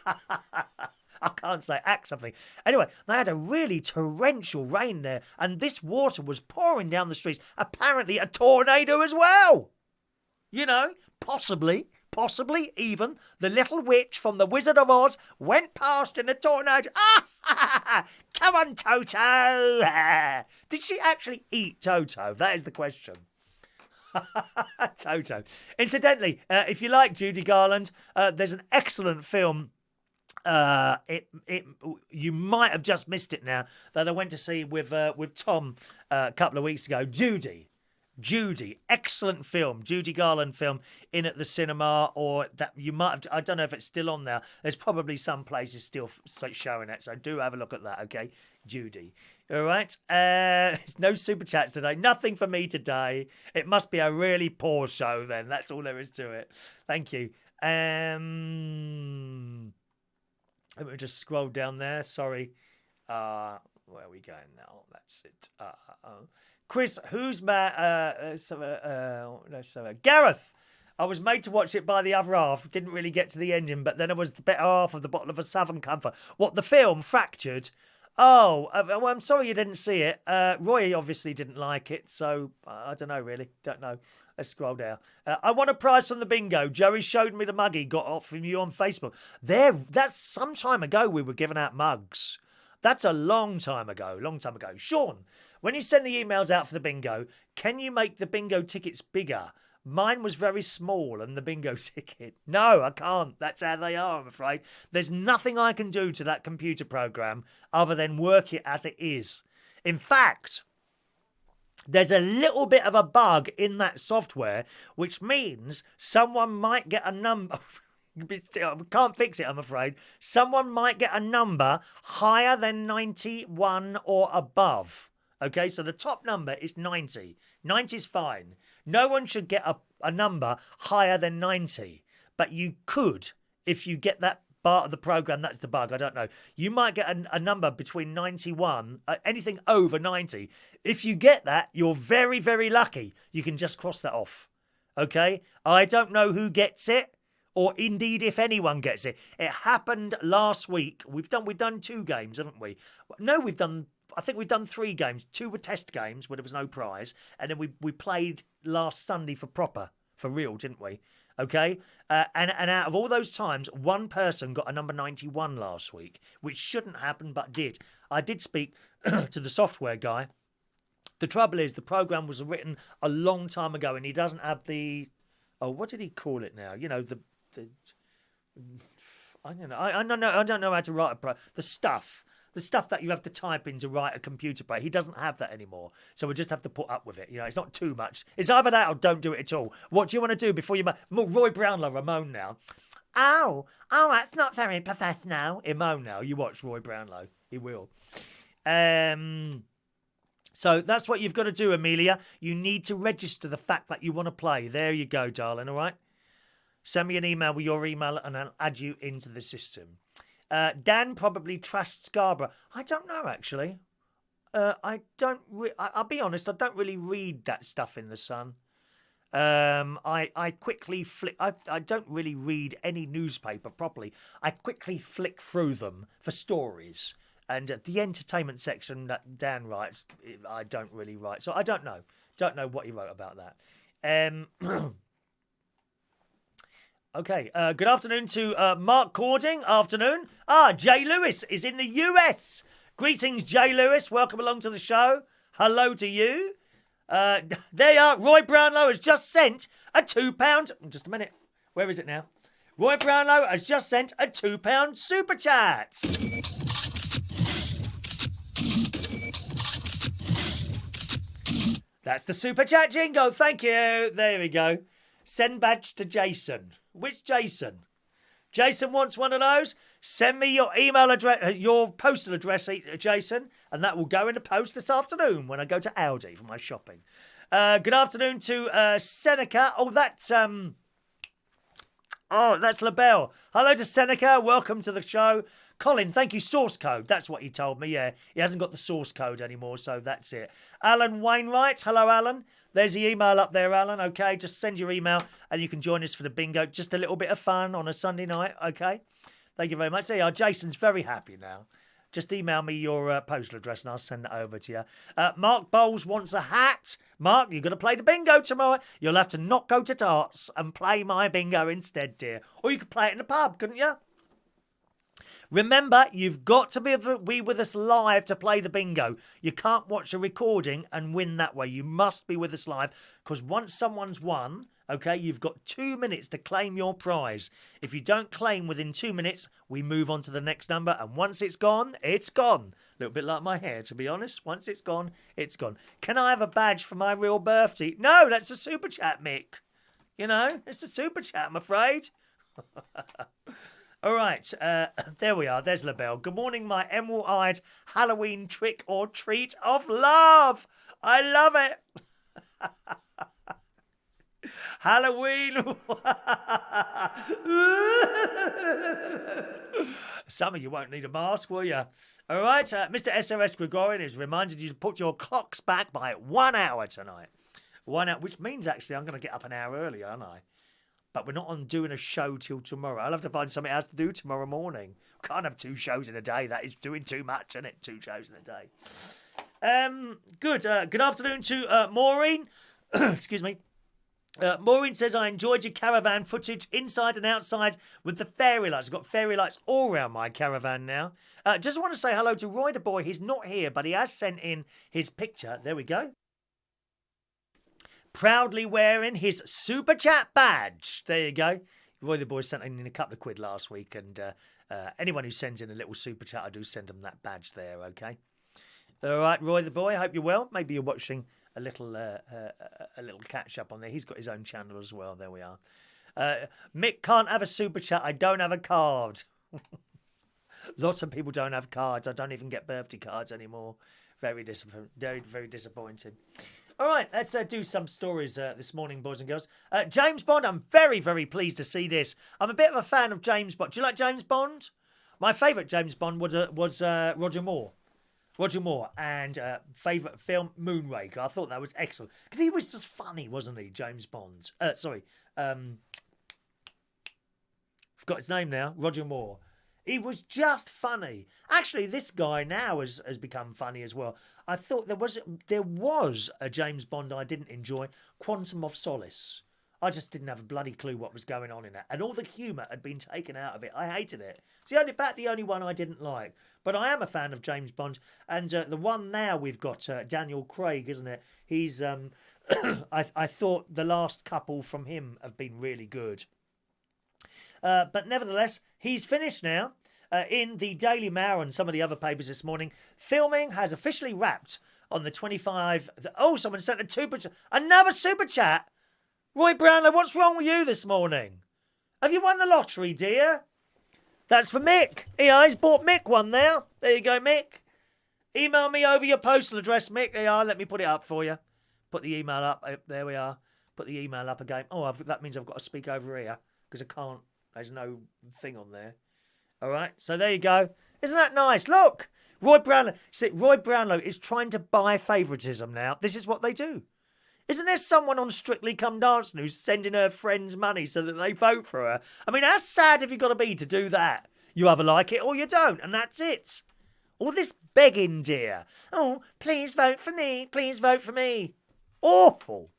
I can't say something. Anyway, they had a really torrential rain there, and this water was pouring down the streets. Apparently a tornado as well. You know, possibly even the little witch from the Wizard of Oz went past in a tornado. Come on, Toto. Did she actually eat Toto? That is the question. Toto. Incidentally, if you like Judy Garland, there's an excellent film. You might have just missed it now, that I went to see with Tom a couple of weeks ago. Judy, excellent film, Judy Garland film in at the cinema, or that you might have. I don't know if it's still on there. There's probably some places still showing it, so do have a look at that. Okay, Judy. All right. There's no super chats today. Nothing for me today. It must be a really poor show then. That's all there is to it. Thank you. Let me just scroll down there. Sorry. Where are we going now? That's it. Chris, who's Gareth. I was made to watch it by the other half. Didn't really get to the ending, but then I was the better half of the bottle of a Southern Comfort. What, the film Fractured? Oh, well, I'm sorry you didn't see it. Roy obviously didn't like it, so I don't know, really. Don't know. Let's scroll down. I won a prize from the bingo. Joey showed me the mug he got off from you on Facebook. That's some time ago we were giving out mugs. That's a long time ago. Sean, when you send the emails out for the bingo, can you make the bingo tickets bigger? Mine was very small and the bingo ticket. No, I can't. That's how they are, I'm afraid. There's nothing I can do to that computer program other than work it as it is. In fact, there's a little bit of a bug in that software, which means someone might get a number... I can't fix it, I'm afraid. Someone might get a number higher than 91 or above. Okay, so the top number is 90. 90 is fine. No one should get a number higher than 90. But you could, if you get that part of the program, that's the bug, I don't know. You might get a number between 91, anything over 90. If you get that, you're very, very lucky. You can just cross that off. Okay? I don't know who gets it, or indeed if anyone gets it. It happened last week. We've done 2 games, haven't we? No, we've done I think we've done 3 games. 2 were test games where there was no prize, and then we played last Sunday for real, didn't we? Okay, and out of all those times, 1 person got a number 91 last week, which shouldn't happen but did. I did speak to the software guy. The trouble is, the program was written a long time ago, and he doesn't have the what did he call it now? You know, the I don't know how to write the stuff that you have to type in to write a computer program. He doesn't have that anymore, so we just have to put up with it. You know, it's not too much. It's either that or don't do it at all. What do you want to do before you? Roy Brownlow, Ramon now. Oh, that's not very professional. Ramon now. You watch Roy Brownlow. He will. So that's what you've got to do, Amelia. You need to register the fact that you want to play. There you go, darling, all right? Send me an email with your email and I'll add you into the system. Dan probably trashed Scarborough. I don't know, actually. I'll be honest, I don't really read that stuff in The Sun. I quickly flick... I don't really read any newspaper properly. I quickly flick through them for stories. And the entertainment section that Dan writes, I don't really write. So I don't know. Don't know what he wrote about that. Okay. Good afternoon to Mark Cording. Afternoon. Jay Lewis is in the US. Greetings, Jay Lewis. Welcome along to the show. Hello to you. There you are. Roy Brownlow has just sent a £2... Just a minute. Where is it now? Roy Brownlow has just sent a £2 super chat. That's the super chat jingle. Thank you. There we go. Send badge to Jason. Which Jason? Jason wants one of those. Send me your email address, your postal address, Jason, and that will go in the post this afternoon when I go to Aldi for my shopping. Good afternoon to Seneca. That's LaBelle. Hello to Seneca. Welcome to the show. Colin, thank you. Source code. That's what he told me. Yeah, he hasn't got the source code anymore, so that's it. Alan Wainwright. Hello, Alan. There's the email up there, Alan. Okay, just send your email and you can join us for the bingo. Just a little bit of fun on a Sunday night. Okay. Thank you very much. There you are. Jason's very happy now. Just email me your postal address and I'll send it over to you. Mark Bowles wants a hat. Mark, you're going to play the bingo tomorrow. You'll have to not go to darts and play my bingo instead, dear. Or you could play it in the pub, couldn't you? Remember, you've got to be with us live to play the bingo. You can't watch a recording and win that way. You must be with us live because once someone's won, okay, you've got 2 minutes to claim your prize. If you don't claim within 2 minutes, we move on to the next number. And once it's gone, it's gone. A little bit like my hair, to be honest. Once it's gone, it's gone. Can I have a badge for my real birthday? No, that's a super chat, Mick. You know, it's a super chat, I'm afraid. All right, there we are. There's LaBelle. Good morning, my emerald-eyed Halloween trick or treat of love. I love it. Halloween. Some of you won't need a mask, will you? All right, Mr. SOS Gregorian has reminded you to put your clocks back by 1 hour tonight. 1 hour, which means actually I'm going to get up an hour early, aren't I? But we're not on doing a show till tomorrow. I'll have to find something else to do tomorrow morning. Can't have 2 shows in a day. That is doing too much, isn't it? 2 shows in a day. Good afternoon to Maureen. Excuse me. Maureen says, I enjoyed your caravan footage inside and outside with the fairy lights. I've got fairy lights all around my caravan now. Just want to say hello to Roy the Boy. He's not here, but he has sent in his picture. There we go. Proudly wearing his super chat badge. There you go. Roy the Boy sent in a couple of quid last week, and anyone who sends in a little super chat, I do send them that badge there. Okay. All right, Roy the Boy. I hope you're well. Maybe you're watching a little catch up on there. He's got his own channel as well. There we are. Mick can't have a super chat. I don't have a card. Lots of people don't have cards. I don't even get birthday cards anymore. Very disappointing. All right, let's do some stories this morning, boys and girls. James Bond, I'm very, very pleased to see this. I'm a bit of a fan of James Bond. Do you like James Bond? My favourite James Bond was Roger Moore. Roger Moore, and favourite film, Moonraker. I thought that was excellent. Because he was just funny, wasn't he, James Bond? Forgot his name now. Roger Moore. He was just funny. Actually, this guy now has become funny as well. I thought there was a James Bond I didn't enjoy, Quantum of Solace. I just didn't have a bloody clue what was going on in it. And all the humour had been taken out of it. I hated it. It's the only one I didn't like. But I am a fan of James Bond. And the one now we've got, Daniel Craig, isn't it? He's, I thought the last couple from him have been really good. But nevertheless, he's finished now. In the Daily Mail and some of the other papers this morning, filming has officially wrapped on the 25... Oh, someone sent another super chat. Roy Brownlow, what's wrong with you this morning? Have you won the lottery, dear? That's for Mick. He's bought Mick one now. There you go, Mick. Email me over your postal address, Mick. Let me put it up for you. Put the email up. There we are. Put the email up again. Oh, that means I've got to speak over here because I can't. There's no thing on there. All right, so there you go. Isn't that nice? Look, Roy Brownlow. See, Roy Brownlow is trying to buy favouritism now. This is what they do. Isn't there someone on Strictly Come Dancing who's sending her friends money so that they vote for her? I mean, how sad have you got to be to do that? You either like it or you don't, and that's it. All this begging, dear. Oh, please vote for me. Please vote for me. Awful.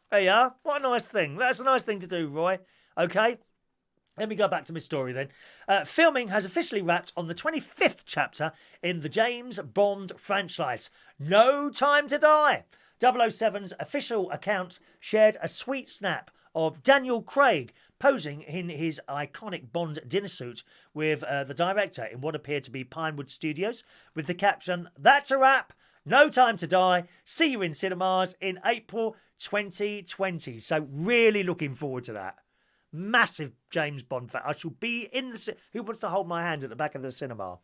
There you are. What a nice thing. That's a nice thing to do, Roy. Okay. Let me go back to my story then. Filming has officially wrapped on the 25th chapter in the James Bond franchise. No Time to Die. 007's official account shared a sweet snap of Daniel Craig posing in his iconic Bond dinner suit with the director in what appeared to be Pinewood Studios with the caption, "That's a wrap. No Time to Die. See you in cinemas in April 2020. So really looking forward to that. Massive James Bond fan. I shall be in the... Who wants to hold my hand at the back of the cinema?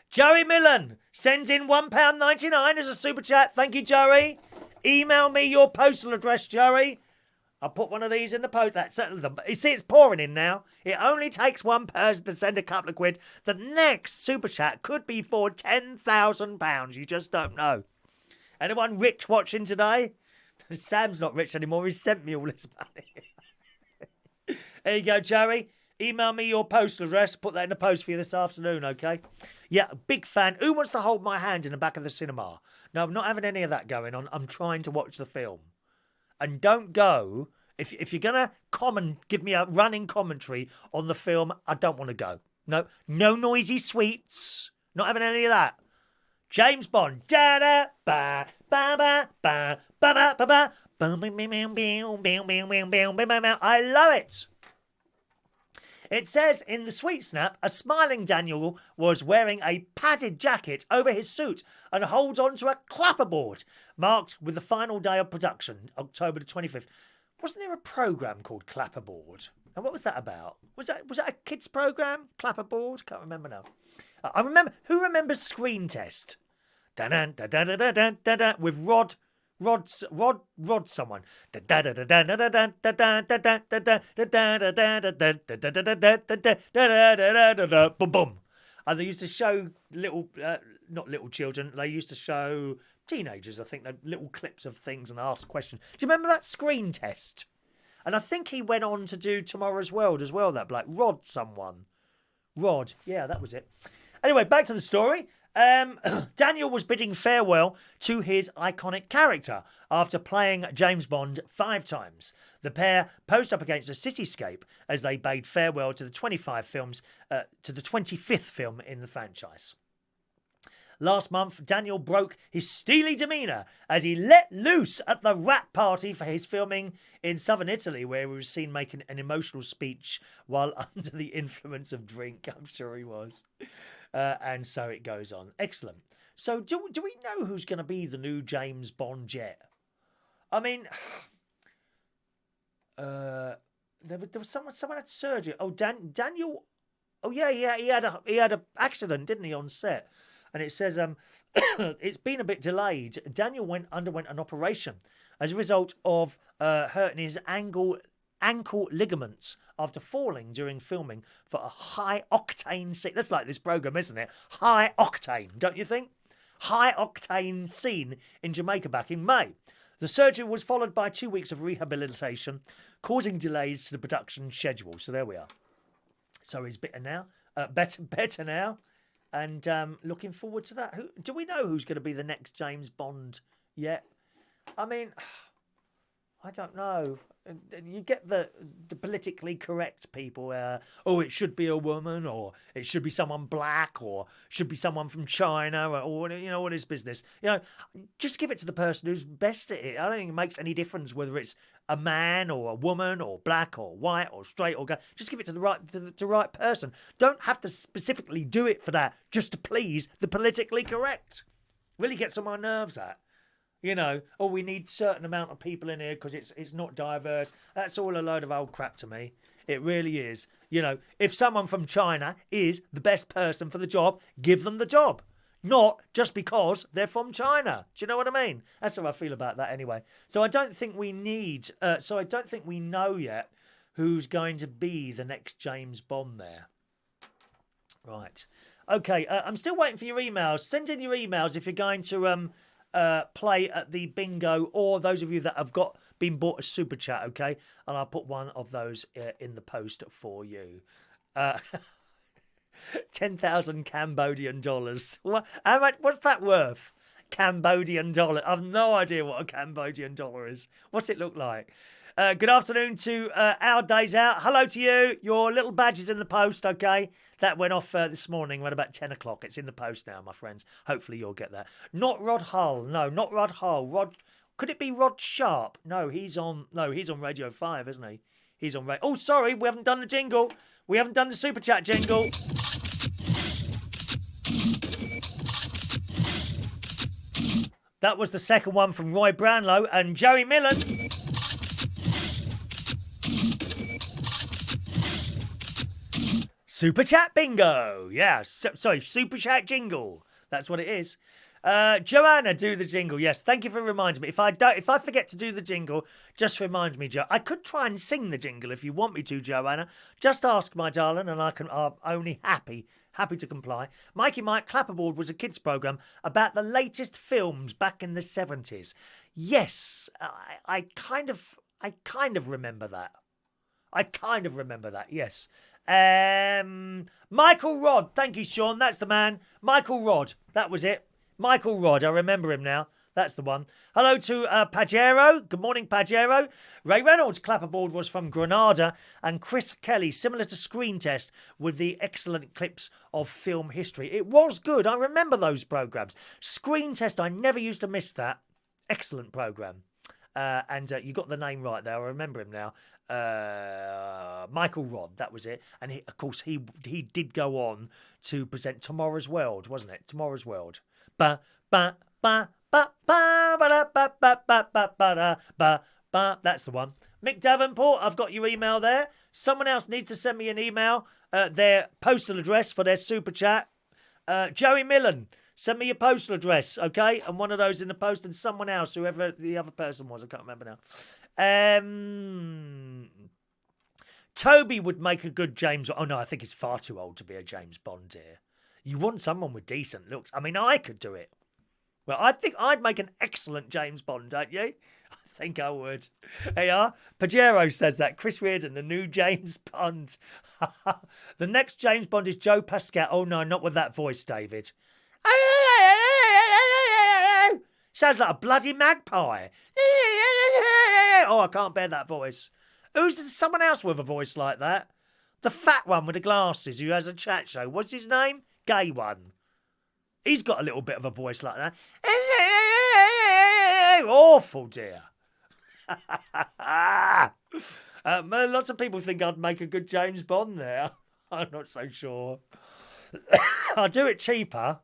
Joey Millen sends in £1.99 as a super chat. Thank you, Joey. Email me your postal address, Joey. I'll put one of these in the post. You see, it's pouring in now. It only takes one person to send a couple of quid. The next super chat could be for £10,000. You just don't know. Anyone rich watching today? Sam's not rich anymore. He's sent me all this money. There you go, Joey. Email me your postal address. Put that in the post for you this afternoon, okay? Yeah, big fan. Who wants to hold my hand in the back of the cinema? No, I'm not having any of that going on. I'm trying to watch the film. And don't go... If you're going to give me a running commentary on the film, I don't want to go. No noisy sweets. Not having any of that. James Bond. Da-da, ba, ba, ba, ba, ba, ba, ba, ba. I love it. It says in the sweet snap, a smiling Daniel was wearing a padded jacket over his suit and holds on to a clapperboard marked with the final day of production, October the 25th. Wasn't there a programme called Clapperboard? And what was that about? Was that a kids' programme? Clapperboard? Can't remember now. I remember. Who remembers Screen Test? With Rod someone. Boom boom. And they used to show not little children. They used to show teenagers, I think, little clips of things and ask questions. Do you remember that Screen Test? And I think he went on to do Tomorrow's World as well. That bloke, Rod, yeah, that was it. Anyway, back to the story. Daniel was bidding farewell to his iconic character after playing James Bond 5 times. The pair posed up against a cityscape as they bade farewell to the 25 films, to the 25th film in the franchise. Last month, Daniel broke his steely demeanour as he let loose at the wrap party for his filming in southern Italy, where he was seen making an emotional speech while under the influence of drink. I'm sure he was. And so it goes on. Excellent. So do we know who's going to be the new James Bond yet? I mean, there was someone had surgery. Oh, Daniel. Oh yeah, he had a accident, didn't he, on set? And it says it's been a bit delayed. Daniel underwent an operation as a result of hurting his ankle ligaments after falling during filming for a high-octane scene. That's like this programme, isn't it? High-octane, don't you think? High-octane scene in Jamaica back in May. The surgery was followed by 2 weeks of rehabilitation, causing delays to the production schedule. So there we are. So he's better now. better now. And looking forward to that. Do we know who's going to be the next James Bond yet? I mean, I don't know. You get the politically correct people. It should be a woman, or it should be someone black, or should be someone from China, or all this business. Just give it to the person who's best at it. I don't think it makes any difference whether it's a man or a woman or black or white or straight or gay. Just give it to the right person. Don't have to specifically do it for that just to please the politically correct. Really gets on my nerves, that. We need a certain amount of people in here because it's not diverse. That's all a load of old crap to me. It really is. If someone from China is the best person for the job, give them the job. Not just because they're from China. Do you know what I mean? That's how I feel about that anyway. So I don't think we know yet who's going to be the next James Bond there. Right. Okay, I'm still waiting for your emails. Send in your emails if you're going to play at the bingo, or those of you that have been bought a super chat, okay? And I'll put one of those in the post for you. 10,000 Cambodian dollars. How much? What's that worth? Cambodian dollar. I've no idea what a Cambodian dollar is. What's it look like? Good afternoon to Our Days Out. Hello to you. Your little badge is in the post, okay? That went off this morning around about 10 o'clock. It's in the post now, my friends. Hopefully you'll get that. Not Rod Hull. No, not Rod Hull. Could it be Rod Sharp? No, he's on Radio 5, isn't he? He's on Radio... Oh, sorry, we haven't done the jingle. We haven't done the Super Chat jingle. That was the second one from Roy Brownlow and Joey Millen. Super Chat bingo. Yeah, Super Chat jingle. That's what it is. Joanna, do the jingle. Yes, thank you for reminding me. If I forget to do the jingle, just remind me, Jo. I could try and sing the jingle if you want me to, Joanna. Just ask, my darling, and I'm only happy to comply. Mikey Mike Clapperboard was a kids' programme about the latest films back in the 70s. Yes, I kind of remember that. Yes. Michael Rod. Thank you, Sean. That's the man. Michael Rod. That was it. Michael Rod. I remember him now. That's the one. Hello to Pajero. Good morning, Pajero. Ray Reynolds' clapperboard was from Granada, and Chris Kelly, similar to Screen Test, with the excellent clips of film history. It was good. I remember those programmes. Screen Test, I never used to miss that. Excellent programme. And you got the name right there. I remember him now. Michael Rod, that was it. And of course, he did go on to present Tomorrow's World, wasn't it? Tomorrow's World. Ba ba ba ba ba ba ba ba ba ba ba ba ba. That's the one. Mick Davenport, I've got your email there. Someone else needs to send me an email, their postal address for their super chat. Joey Millen, send me your postal address, okay? And one of those in the post, and someone else, whoever the other person was, I can't remember now. Toby would make a good James... Oh, no, I think he's far too old to be a James Bond here. You want someone with decent looks. I mean, I could do it. Well, I think I'd make an excellent James Bond, don't you? I think I would. Hey, Pajero says that. Chris Reardon, the new James Bond. The next James Bond is Joe Pascal. Oh, no, not with that voice, David. Sounds like a bloody magpie. Oh, I can't bear that voice. Who's someone else with a voice like that? The fat one with the glasses who has a chat show. What's his name? Gay one. He's got a little bit of a voice like that. Awful, dear. Lots of people think I'd make a good James Bond there. I'm not so sure. I'll do it cheaper.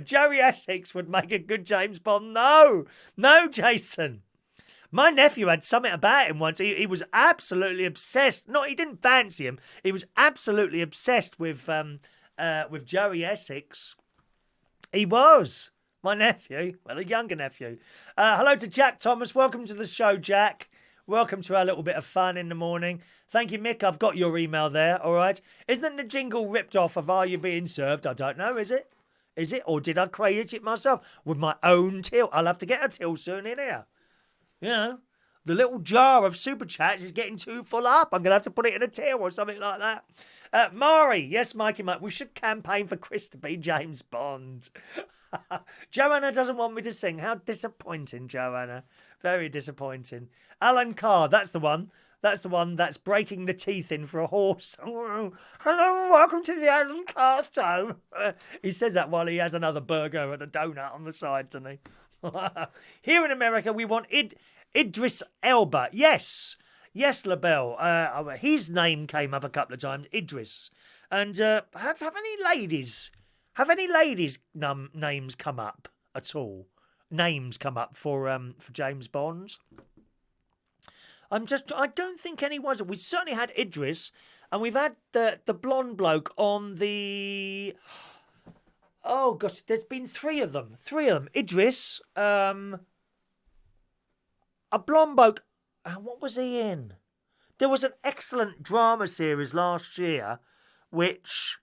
Joey Essex would make a good James Bond. No, Jason. My nephew had something about him once. He was absolutely obsessed. He didn't fancy him. He was absolutely obsessed with Joey Essex. He was. My nephew. Well, a younger nephew. Hello to Jack Thomas. Welcome to the show, Jack. Welcome to our little bit of fun in the morning. Thank you, Mick. I've got your email there, all right? Isn't the jingle ripped off of Are You Being Served? I don't know, is it? Is it? Or did I create it myself with my own till? I'll have to get a till soon in here. You know, The little jar of super chats is getting too full up. I'm going to have to put it in a till or something like that. Mari, yes, Mikey Mike, we should campaign for Chris to be James Bond. Joanna doesn't want me to sing. How disappointing, Joanna. Very disappointing. Alan Carr, that's the one. That's the one that's breaking the teeth in for a horse. Hello, welcome to the Alan Carr show. He says that while he has another burger and a donut on the side, doesn't he? Here in America, we want Idris Elba. Yes, LaBelle. His name came up a couple of times, Idris. And have any ladies' names come up at all? Names come up for James Bond? I don't think anyone's. We certainly had Idris, and we've had the blonde bloke on the. Oh gosh, there's been three of them. Idris, a blonde bloke. What was he in? There was an excellent drama series last year, which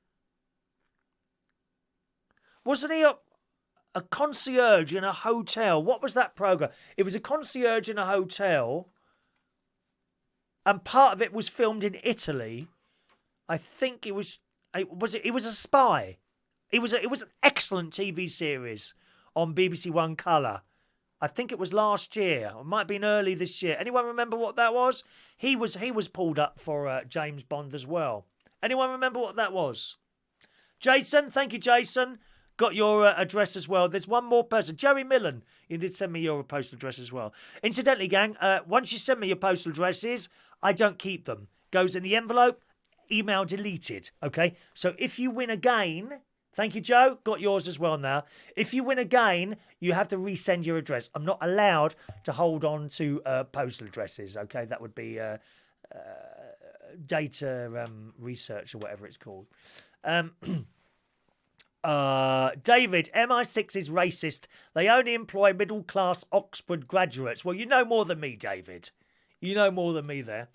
wasn't he a concierge in a hotel? What was that program? It was a concierge in a hotel. And part of it was filmed in Italy. I think it was a spy. It was an excellent TV series on BBC One Colour. I think it was last year. It might have been early this year. Anyone remember what that was? He was pulled up for James Bond as well. Anyone remember what that was? Jason, thank you, Jason. Got your address as well. There's one more person. Jerry Millen. You did send me your postal address as well. Incidentally, gang, once you send me your postal addresses, I don't keep them. Goes in the envelope, email deleted. Okay? So if you win again, thank you, Joe. Got yours as well now. If you win again, you have to resend your address. I'm not allowed to hold on to postal addresses. Okay? That would be data research or whatever it's called. David, MI6 is racist. They only employ middle-class Oxford graduates. Well, you know more than me, David. You know more than me there.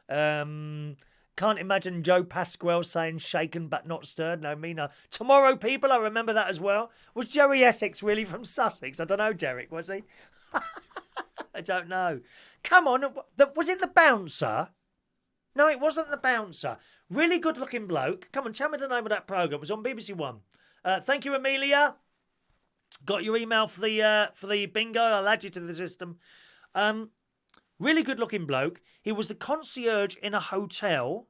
Can't imagine Joe Pasquale saying shaken but not stirred. No, me no. Tomorrow, people, I remember that as well. Was Joey Essex really from Sussex? I don't know, Derek, was he? I don't know. Come on, was it the bouncer? No, it wasn't the bouncer. Really good-looking bloke. Come on, tell me the name of that programme. It was on BBC One. Thank you, Amelia. Got your email for the bingo. I'll add you to the system. Really good-looking bloke. He was the concierge in a hotel.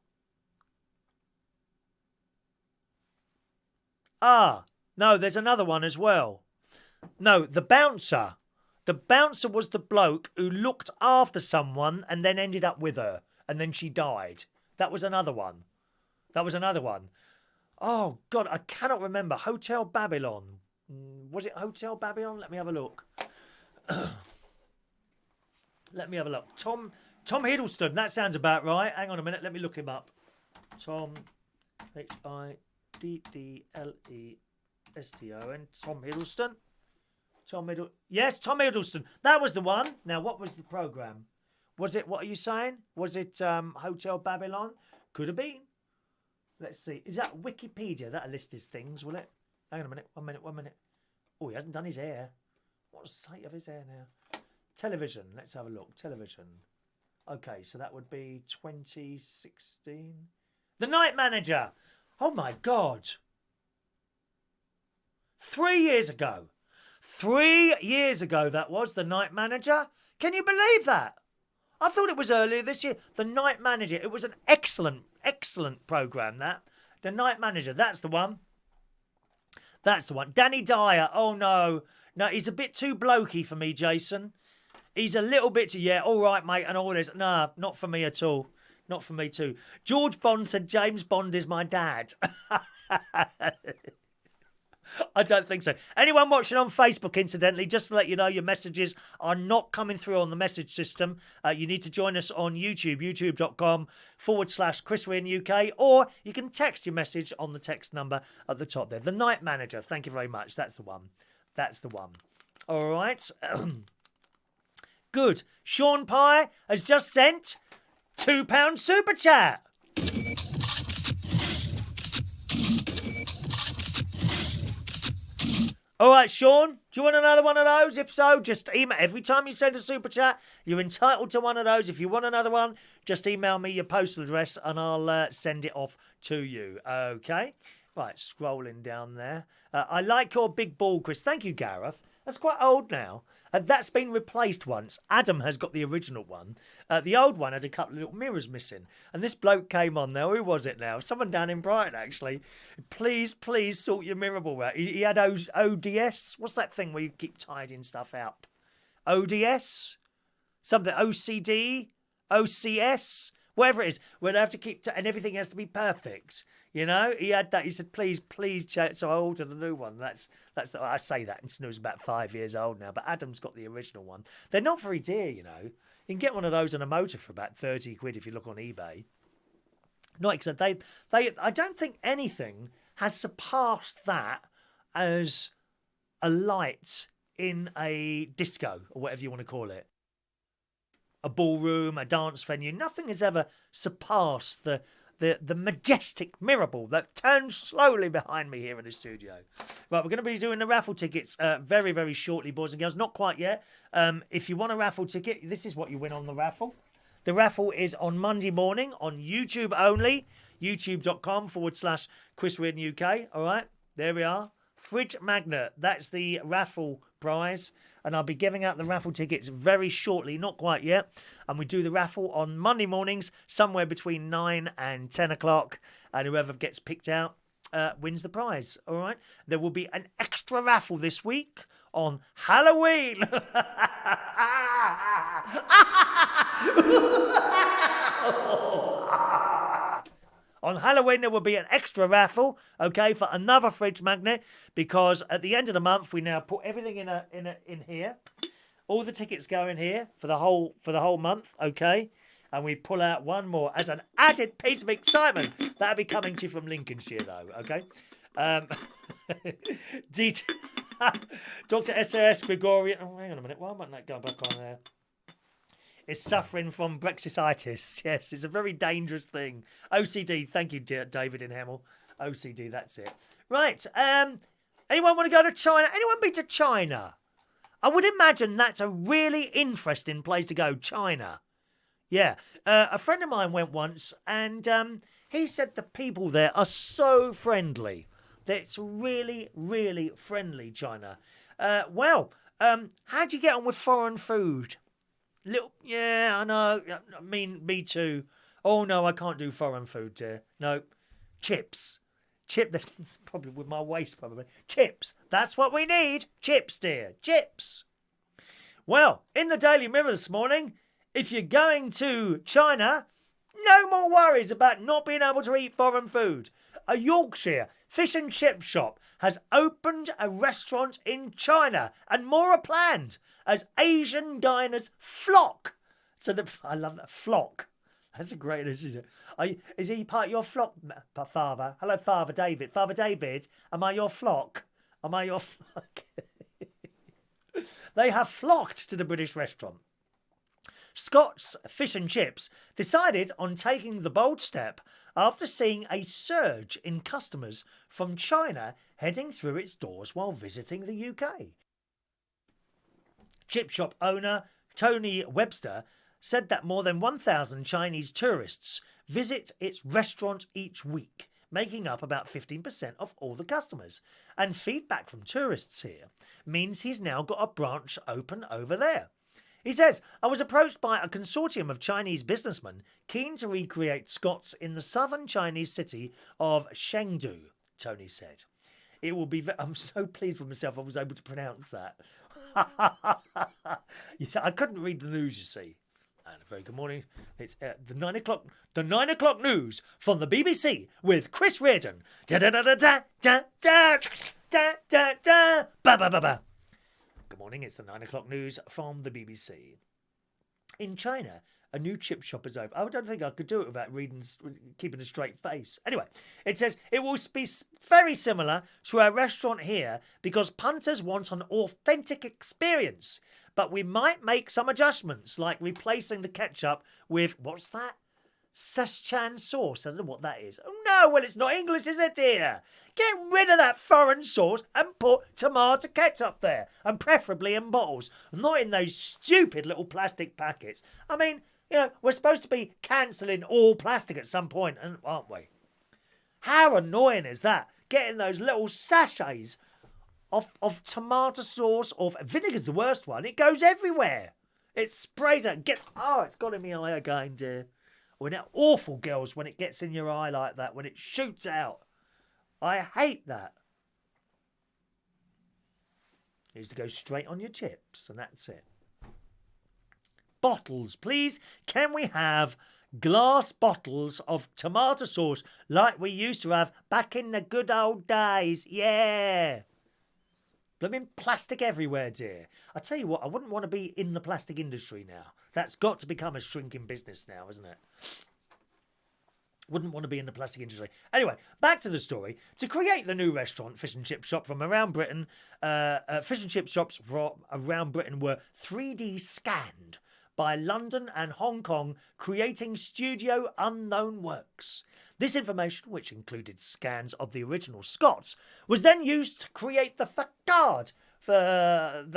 No, there's another one as well. No, the bouncer. The bouncer was the bloke who looked after someone and then ended up with her, and then she died. That was another one. Oh, God, I cannot remember. Hotel Babylon. Was it Hotel Babylon? Let me have a look. Tom Hiddleston. That sounds about right. Hang on a minute. Let me look him up. Tom, Hiddleston. Tom Hiddleston. Yes, Tom Hiddleston. That was the one. Now, what was the programme? Was it, what are you saying? Was it Hotel Babylon? Could have been. Let's see. Is that Wikipedia? That'll list his things, will it? Hang on a minute. One minute. Oh, he hasn't done his hair. What's the state of his hair now? Television. Let's have a look. Television. Okay, so that would be 2016. The Night Manager. Oh, my God. 3 years ago. 3 years ago that was The Night Manager. Can you believe that? I thought it was earlier this year. The Night Manager. It was an excellent programme, that. The Night Manager. That's the one. Danny Dyer. Oh, no. No, he's a bit too blokey for me, Jason. He's a little bit too, yeah, all right, mate, and all this. Nah, not for me at all. Not for me too. George Bond said James Bond is my dad. I don't think so. Anyone watching on Facebook, incidentally, just to let you know, your messages are not coming through on the message system. You need to join us on YouTube, youtube.com/Chris Wynn UK, or you can text your message on the text number at the top there. The Night Manager, thank you very much. That's the one. All right. Good. Sean Pye has just sent £2 super chat. All right, Sean, do you want another one of those? If so, just email. Every time you send a super chat, you're entitled to one of those. If you want another one, just email me your postal address and I'll send it off to you. Okay? Right, scrolling down there. I like your big ball, Chris. Thank you, Gareth. That's quite old now. That's been replaced once. Adam has got the original one. The old one had a couple of little mirrors missing. And this bloke came on there. Who was it now? Someone down in Brighton, actually. Please sort your mirror ball out. He had ODS. What's that thing where you keep tidying stuff up? ODS? Something. OCD? OCS? Whatever it is. We'll have to keep... and everything has to be perfect. You know, he had that. He said, please, so I ordered a new one. I say that, and Snoo's about 5 years old now, but Adam's got the original one. They're not very dear, you know. You can get one of those on a motor for about 30 quid if you look on eBay. Not except I don't think anything has surpassed that as a light in a disco, or whatever you want to call it. A ballroom, a dance venue. Nothing has ever surpassed the majestic mirror ball that turns slowly behind me here in the studio. Right, we're going to be doing the raffle tickets very, very shortly, boys and girls. Not quite yet. If you want a raffle ticket, this is what you win on the raffle. The raffle is on Monday morning on YouTube only. YouTube.com/Chris Reardon UK. All right, there we are. Fridge magnet. That's the raffle prize. And I'll be giving out the raffle tickets very shortly, not quite yet. And we do the raffle on Monday mornings, somewhere between 9 and 10 o'clock. And whoever gets picked out wins the prize, all right? There will be an extra raffle this week on Halloween. On Halloween, there will be an extra raffle, okay, for another fridge magnet, because at the end of the month, we now put everything in here. All the tickets go in here for the whole month, okay, and we pull out one more as an added piece of excitement. That'll be coming to you from Lincolnshire, though, okay. Dr. S.S. Gregorian. Oh, hang on a minute. Why might that go back on there? Is suffering from Brexititis. Yes, it's a very dangerous thing. OCD, thank you, dear David in Hemel. OCD, that's it. Right, anyone want to go to China? Anyone been to China? I would imagine that's a really interesting place to go, China. Yeah, a friend of mine went once, and he said the people there are so friendly. It's really, really friendly, China. How'd you get on with foreign food? Yeah, I know. I mean, me too. Oh, no, I can't do foreign food, dear. No. Chips. That's probably with my waist, probably. Chips. That's what we need. Chips, dear. Chips. Well, in the Daily Mirror this morning, if you're going to China, no more worries about not being able to eat foreign food. A Yorkshire fish and chip shop has opened a restaurant in China, and more are planned as Asian diners flock. I love that, flock. That's a great, isn't it? Is he part of your flock, Father? Hello, Father David. Father David, am I your flock? Am I your flock? They have flocked to the British restaurant. Scott's Fish and Chips decided on taking the bold step after seeing a surge in customers from China heading through its doors while visiting the UK. Chip shop owner Tony Webster said that more than 1,000 Chinese tourists visit its restaurant each week, making up about 15% of all the customers. And feedback from tourists here means he's now got a branch open over there. He says, I was approached by a consortium of Chinese businessmen keen to recreate Scott's in the southern Chinese city of Chengdu, Tony said. It will be... I'm so pleased with myself I was able to pronounce that. I couldn't read the news, you see. And a very good morning. It's the 9 o'clock news from the BBC with Chris Reardon. Da da da da da da da da da da ba ba ba ba. Good morning. It's the 9 o'clock news from the BBC. In China, a new chip shop is open. I don't think I could do it without keeping a straight face. Anyway, it says it will be very similar to our restaurant here because punters want an authentic experience. But we might make some adjustments, like replacing the ketchup with, what's that? Szechuan sauce. I don't know what that is. Oh, no, well, it's not English, is it, dear? Get rid of that foreign sauce and put tomato ketchup there, and preferably in bottles, not in those stupid little plastic packets. I mean, we're supposed to be cancelling all plastic at some point, aren't we? How annoying is that? Getting those little sachets of tomato sauce, or vinegar's the worst one. It goes everywhere. It sprays out. It's got in my eye again, dear. When that awful, girls, when it gets in your eye like that, when it shoots out. I hate that. It needs to go straight on your chips, and that's it. Bottles, please. Can we have glass bottles of tomato sauce like we used to have back in the good old days? Yeah. Blooming plastic everywhere, dear. I tell you what, I wouldn't want to be in the plastic industry now. That's got to become a shrinking business now, isn't it? Wouldn't want to be in the plastic industry. Anyway, back to the story. To create the new restaurant, fish and chip shop from around Britain, fish and chip shops from around Britain were 3D scanned by London and Hong Kong, creating Studio Unknown Works. This information, which included scans of the original Scots, was then used to create the facade from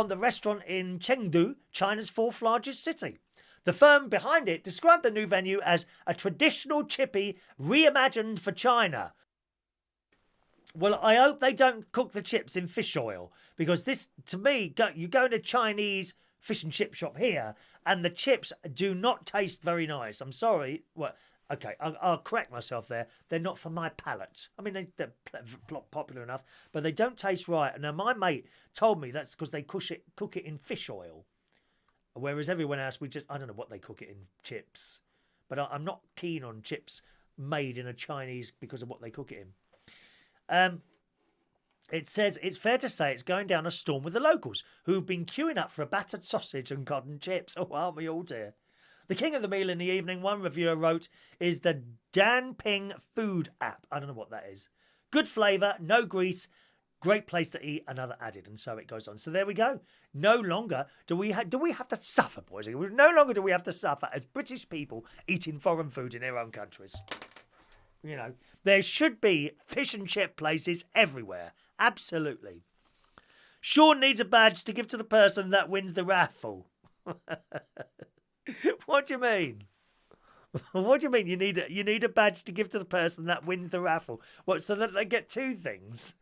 the restaurant in Chengdu, China's fourth largest city. The firm behind it described the new venue as a traditional chippy reimagined for China. Well, I hope they don't cook the chips in fish oil, because this, to me, you go in a Chinese fish and chip shop here, and the chips do not taste very nice. I'm sorry. Well, okay, I'll correct myself there. They're not for my palate. I mean, they're popular enough, but they don't taste right. Now, my mate told me that's because they cook it in fish oil, whereas everyone else, I don't know what they cook it in, chips. But I'm not keen on chips made in a Chinese because of what they cook it in. It says it's fair to say it's going down a storm with the locals, who've been queuing up for a battered sausage and cotton chips. Oh, aren't we all, dear? The king of the meal in the evening, one reviewer wrote, is the Danping food app. I don't know what that is. Good flavour, no grease, great place to eat, another added, and so it goes on. So there we go. No longer do we have to suffer, boys. No longer do we have to suffer as British people eating foreign food in their own countries. There should be fish and chip places everywhere. Absolutely. Sean needs a badge to give to the person that wins the raffle. What do you mean? What do you mean? You need a badge to give to the person that wins the raffle? What? So that they get two things?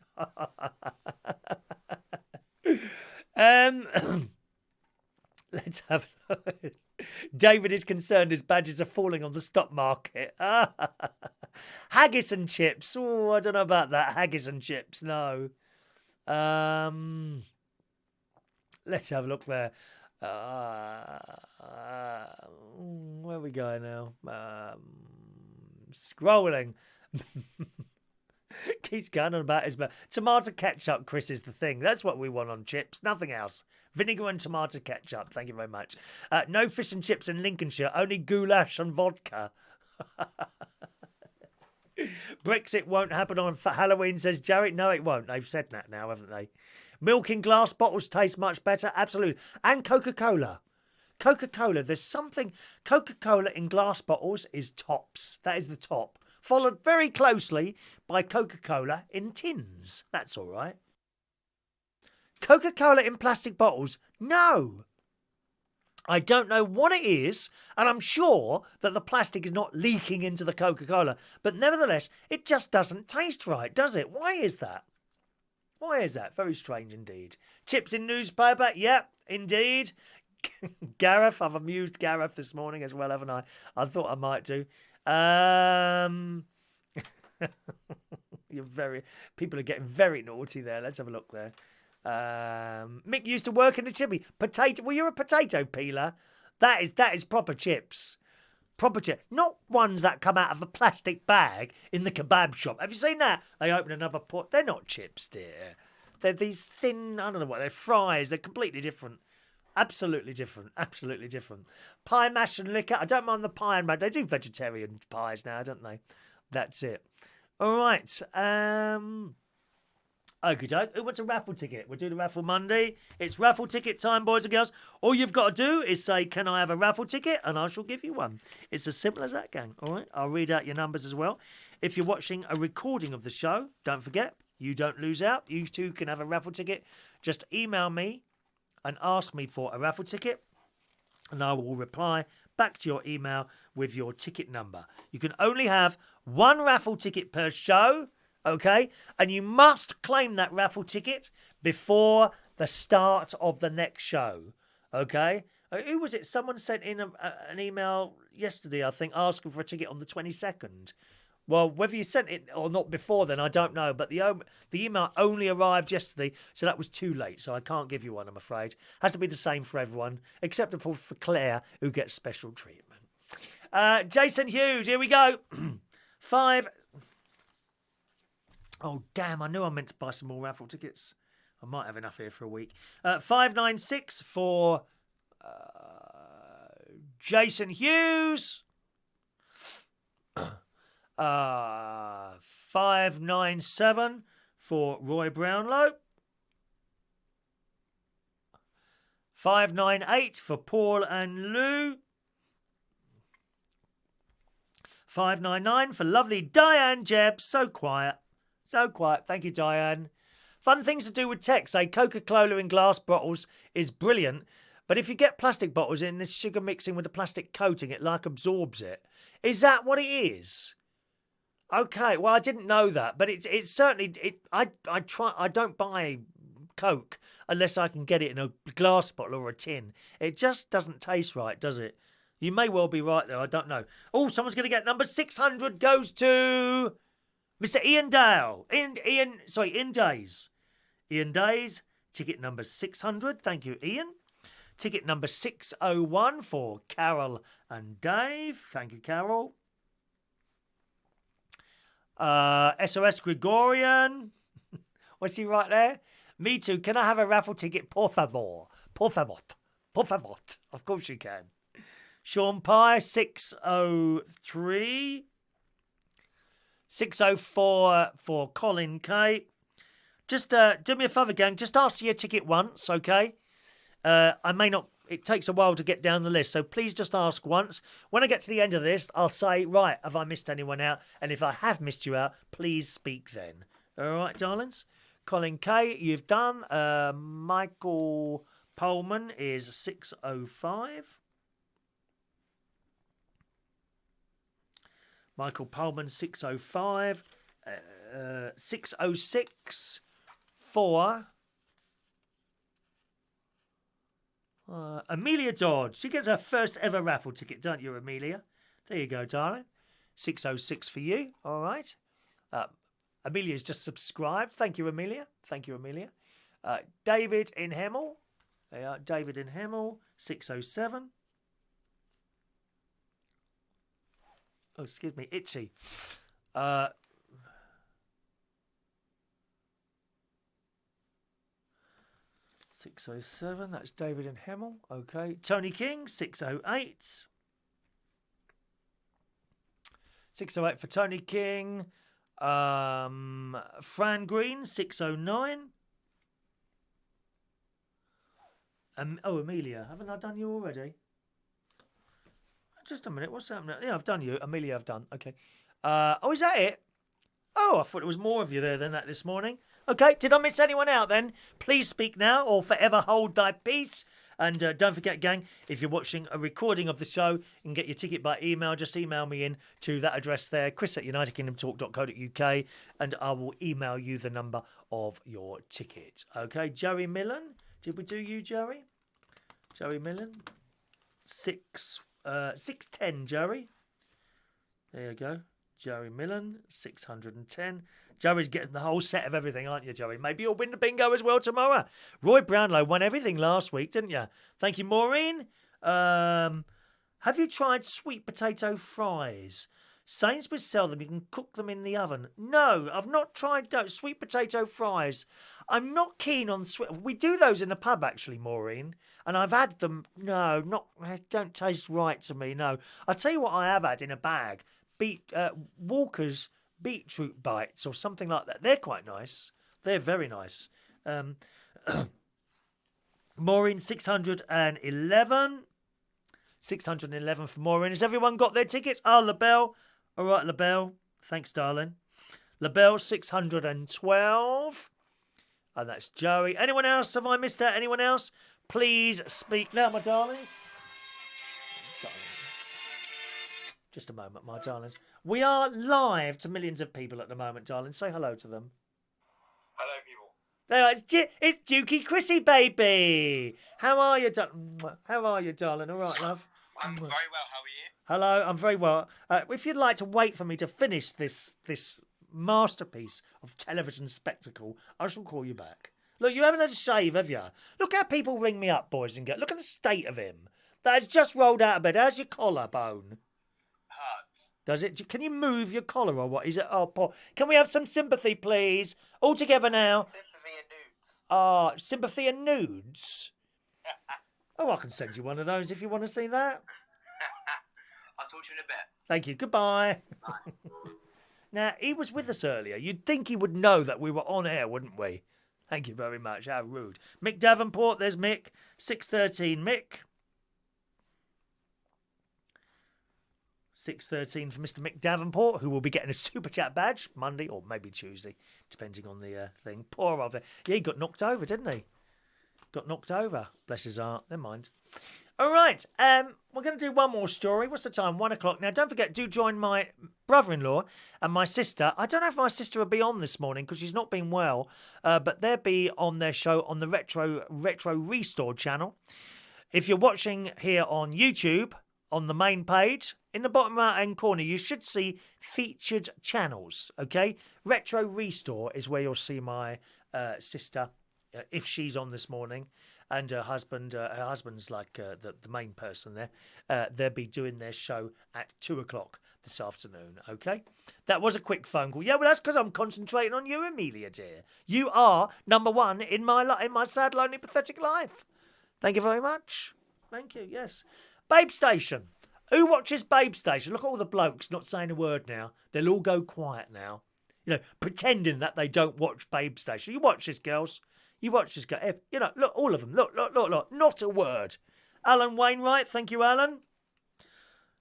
Let's have a look. David is concerned his badges are falling on the stock market. Haggis and chips. Oh, I don't know about that. Haggis and chips. No. Let's have a look there. Where we go now? Scrolling. Keeps going on about his tomato ketchup. Chris, is the thing. That's what we want on chips. Nothing else. Vinegar and tomato ketchup. Thank you very much. No fish and chips in Lincolnshire. Only goulash and vodka. Brexit won't happen on Halloween, says Jarrett. No, it won't. They've said that now, haven't they? Milk in glass bottles tastes much better. Absolutely. And Coca-Cola. Coca-Cola. There's something. Coca-Cola in glass bottles is tops. That is the top. Followed very closely by Coca-Cola in tins. That's all right. Coca-Cola in plastic bottles? No. I don't know what it is, and I'm sure that the plastic is not leaking into the Coca-Cola, but nevertheless, it just doesn't taste right, does it? Why is that? Why is that? Very strange indeed. Chips in newspaper? Yep, indeed. Gareth, I've amused Gareth this morning as well, haven't I? I thought I might do. People are getting very naughty there. Let's have a look there. Mick used to work in a chippy. Potato. Well, you're a potato peeler. That is proper chips. Proper chips. Not ones that come out of a plastic bag in the kebab shop. Have you seen that? They open another pot. They're not chips, dear. They're these thin, I don't know what, they're fries. They're completely different. Absolutely different. Absolutely different. Pie, mash and liquor. I don't mind the pie and mash. They do vegetarian pies now, don't they? That's it. All right. Okay, doke. Who wants a raffle ticket? We'll do the raffle Monday. It's raffle ticket time, boys and girls. All you've got to do is say, can I have a raffle ticket? And I shall give you one. It's as simple as that, gang. All right? I'll read out your numbers as well. If you're watching a recording of the show, don't forget, you don't lose out. You too can have a raffle ticket. Just email me and ask me for a raffle ticket, and I will reply back to your email with your ticket number. You can only have one raffle ticket per show. Okay, and you must claim that raffle ticket before the start of the next show. Okay, who was it? Someone sent in an email yesterday, I think, asking for a ticket on the 22nd. Well, whether you sent it or not before then, I don't know. But the email only arrived yesterday, so that was too late. So I can't give you one, I'm afraid. Has to be the same for everyone, except for Claire, who gets special treatment. Jason Hughes, here we go. 5. Oh, damn, I knew I meant to buy some more raffle tickets. I might have enough here for a week. 596 for Jason Hughes. 597 for Roy Brownlow. 598 for Paul and Lou. 599 for lovely Diane Jebb. So quiet. So quiet. Thank you, Diane. Fun things to do with tech. Say Coca-Cola in glass bottles is brilliant, but if you get plastic bottles in, this sugar mixing with the plastic coating, it like absorbs it. Is that what it is? Okay, well I didn't know that, but it's certainly I don't buy Coke unless I can get it in a glass bottle or a tin. It just doesn't taste right, does it? You may well be right there. I don't know. Oh, someone's going to get number 600 goes to Mr. Ian Dale. Ian Days. Ian Days, ticket number 600. Thank you, Ian. Ticket number 601 for Carol and Dave. Thank you, Carol. SOS Gregorian. What's he right there? Me too. Can I have a raffle ticket? Por favor. Por favor. Por favor. Of course you can. Sean Pye, 603. 604 for Colin K. Just do me a favour, gang. Just ask for your ticket once, okay? I may not... It takes a while to get down the list, so please just ask once. When I get to the end of this, I'll say, right, have I missed anyone out? And if I have missed you out, please speak then. All right, darlings? Colin K, you've done. Michael Pullman is 605. Michael Pullman, 605. 606 for Amelia Dodge. She gets her first ever raffle ticket, don't you, Amelia? There you go, darling. 606 for you. All right. Amelia's just subscribed. Thank you, Amelia. Thank you, Amelia. David in Hemel. They are David in Hemel, 607. Oh, excuse me, Itchy. 607, that's David and Hemel. Okay. Tony King, 608. 608 for Tony King. Fran Green, 609. Amelia. Haven't I done you already? Just a minute. What's happening? Yeah, I've done you. Amelia, I've done. Okay. Is that it? Oh, I thought there was more of you there than that this morning. Okay, did I miss anyone out then? Please speak now or forever hold thy peace. And don't forget, gang, if you're watching a recording of the show, you can get your ticket by email. Just email me in to that address there, chris@unitedkingdomtalk.co.uk, and I will email you the number of your ticket. Okay, Joey Millen. Did we do you, Joey? Joey Millen. 610, Joey. There you go. Joey Millen, 610. Joey's getting the whole set of everything, aren't you, Joey? Maybe you'll win the bingo as well tomorrow. Roy Brownlow won everything last week, didn't you? Thank you, Maureen. Have you tried sweet potato fries? Sainsbury's sell them. You can cook them in the oven. No, I've not tried those sweet potato fries. I'm not keen on sweet. We do those in the pub, actually, Maureen. And I've had them. No, they don't taste right to me, no. I'll tell you what I have had in a bag. Walker's beetroot bites or something like that. They're quite nice. They're very nice. Maureen, 611. 611 for Maureen. Has everyone got their tickets? Oh, LaBelle. All right, LaBelle. Thanks, darling. LaBelle, 612. And that's Joey. Anyone else? Have I missed out? Anyone else? Please speak now, my darlings. Just a moment, my darlings. We are live to millions of people at the moment, darling. Say hello to them. Hello, people. There, it's Dukey Chrissy, baby. How are you, How are you, darling? All right, love. I'm very well. How are you? Hello, I'm very well. If you'd like to wait for me to finish this masterpiece of television spectacle, I shall call you back. Look, you haven't had a shave, have you? Look how people ring me up, boys and girls. Look at the state of him. That has just rolled out of bed. How's your collarbone? Hurts. Does it? Can you move your collar or what? Is it? Oh, poor. Can we have some sympathy, please? All together now. Sympathy and nudes. Sympathy and nudes. Oh, I can send you one of those if you want to see that. I'll talk to you in a bit. Thank you. Goodbye. Bye. Now, he was with us earlier. You'd think he would know that we were on air, wouldn't we? Thank you very much. How rude. Mick Davenport, there's Mick. 613, Mick. 613 for Mr. Mick Davenport, who will be getting a Super Chat badge Monday or maybe Tuesday, depending on the thing. Poor of it. Yeah, he got knocked over, didn't he? Got knocked over. Bless his heart. Never mind. All right. We're going to do one more story. What's the time? 1 o'clock. Now, don't forget, do join my brother-in-law and my sister. I don't know if my sister will be on this morning because she's not been well, but they'll be on their show on the Retro Restore channel. If you're watching here on YouTube, on the main page, in the bottom right-hand corner, you should see featured channels, okay? Retro Restore is where you'll see my sister, if she's on this morning, and her husband's like the main person there. They'll be doing their show at 2 o'clock this afternoon, okay? That was a quick phone call. Yeah, well, that's because I'm concentrating on you, Amelia, dear. You are number one in my sad, lonely, pathetic life. Thank you very much. Thank you, yes. Babestation. Who watches Babestation? Look at all the blokes not saying a word now. They'll all go quiet now. You know, pretending that they don't watch Babestation. You watch this, girls. You watch this guy. You know, look, all of them. Look. Not a word. Alan Wainwright. Thank you, Alan.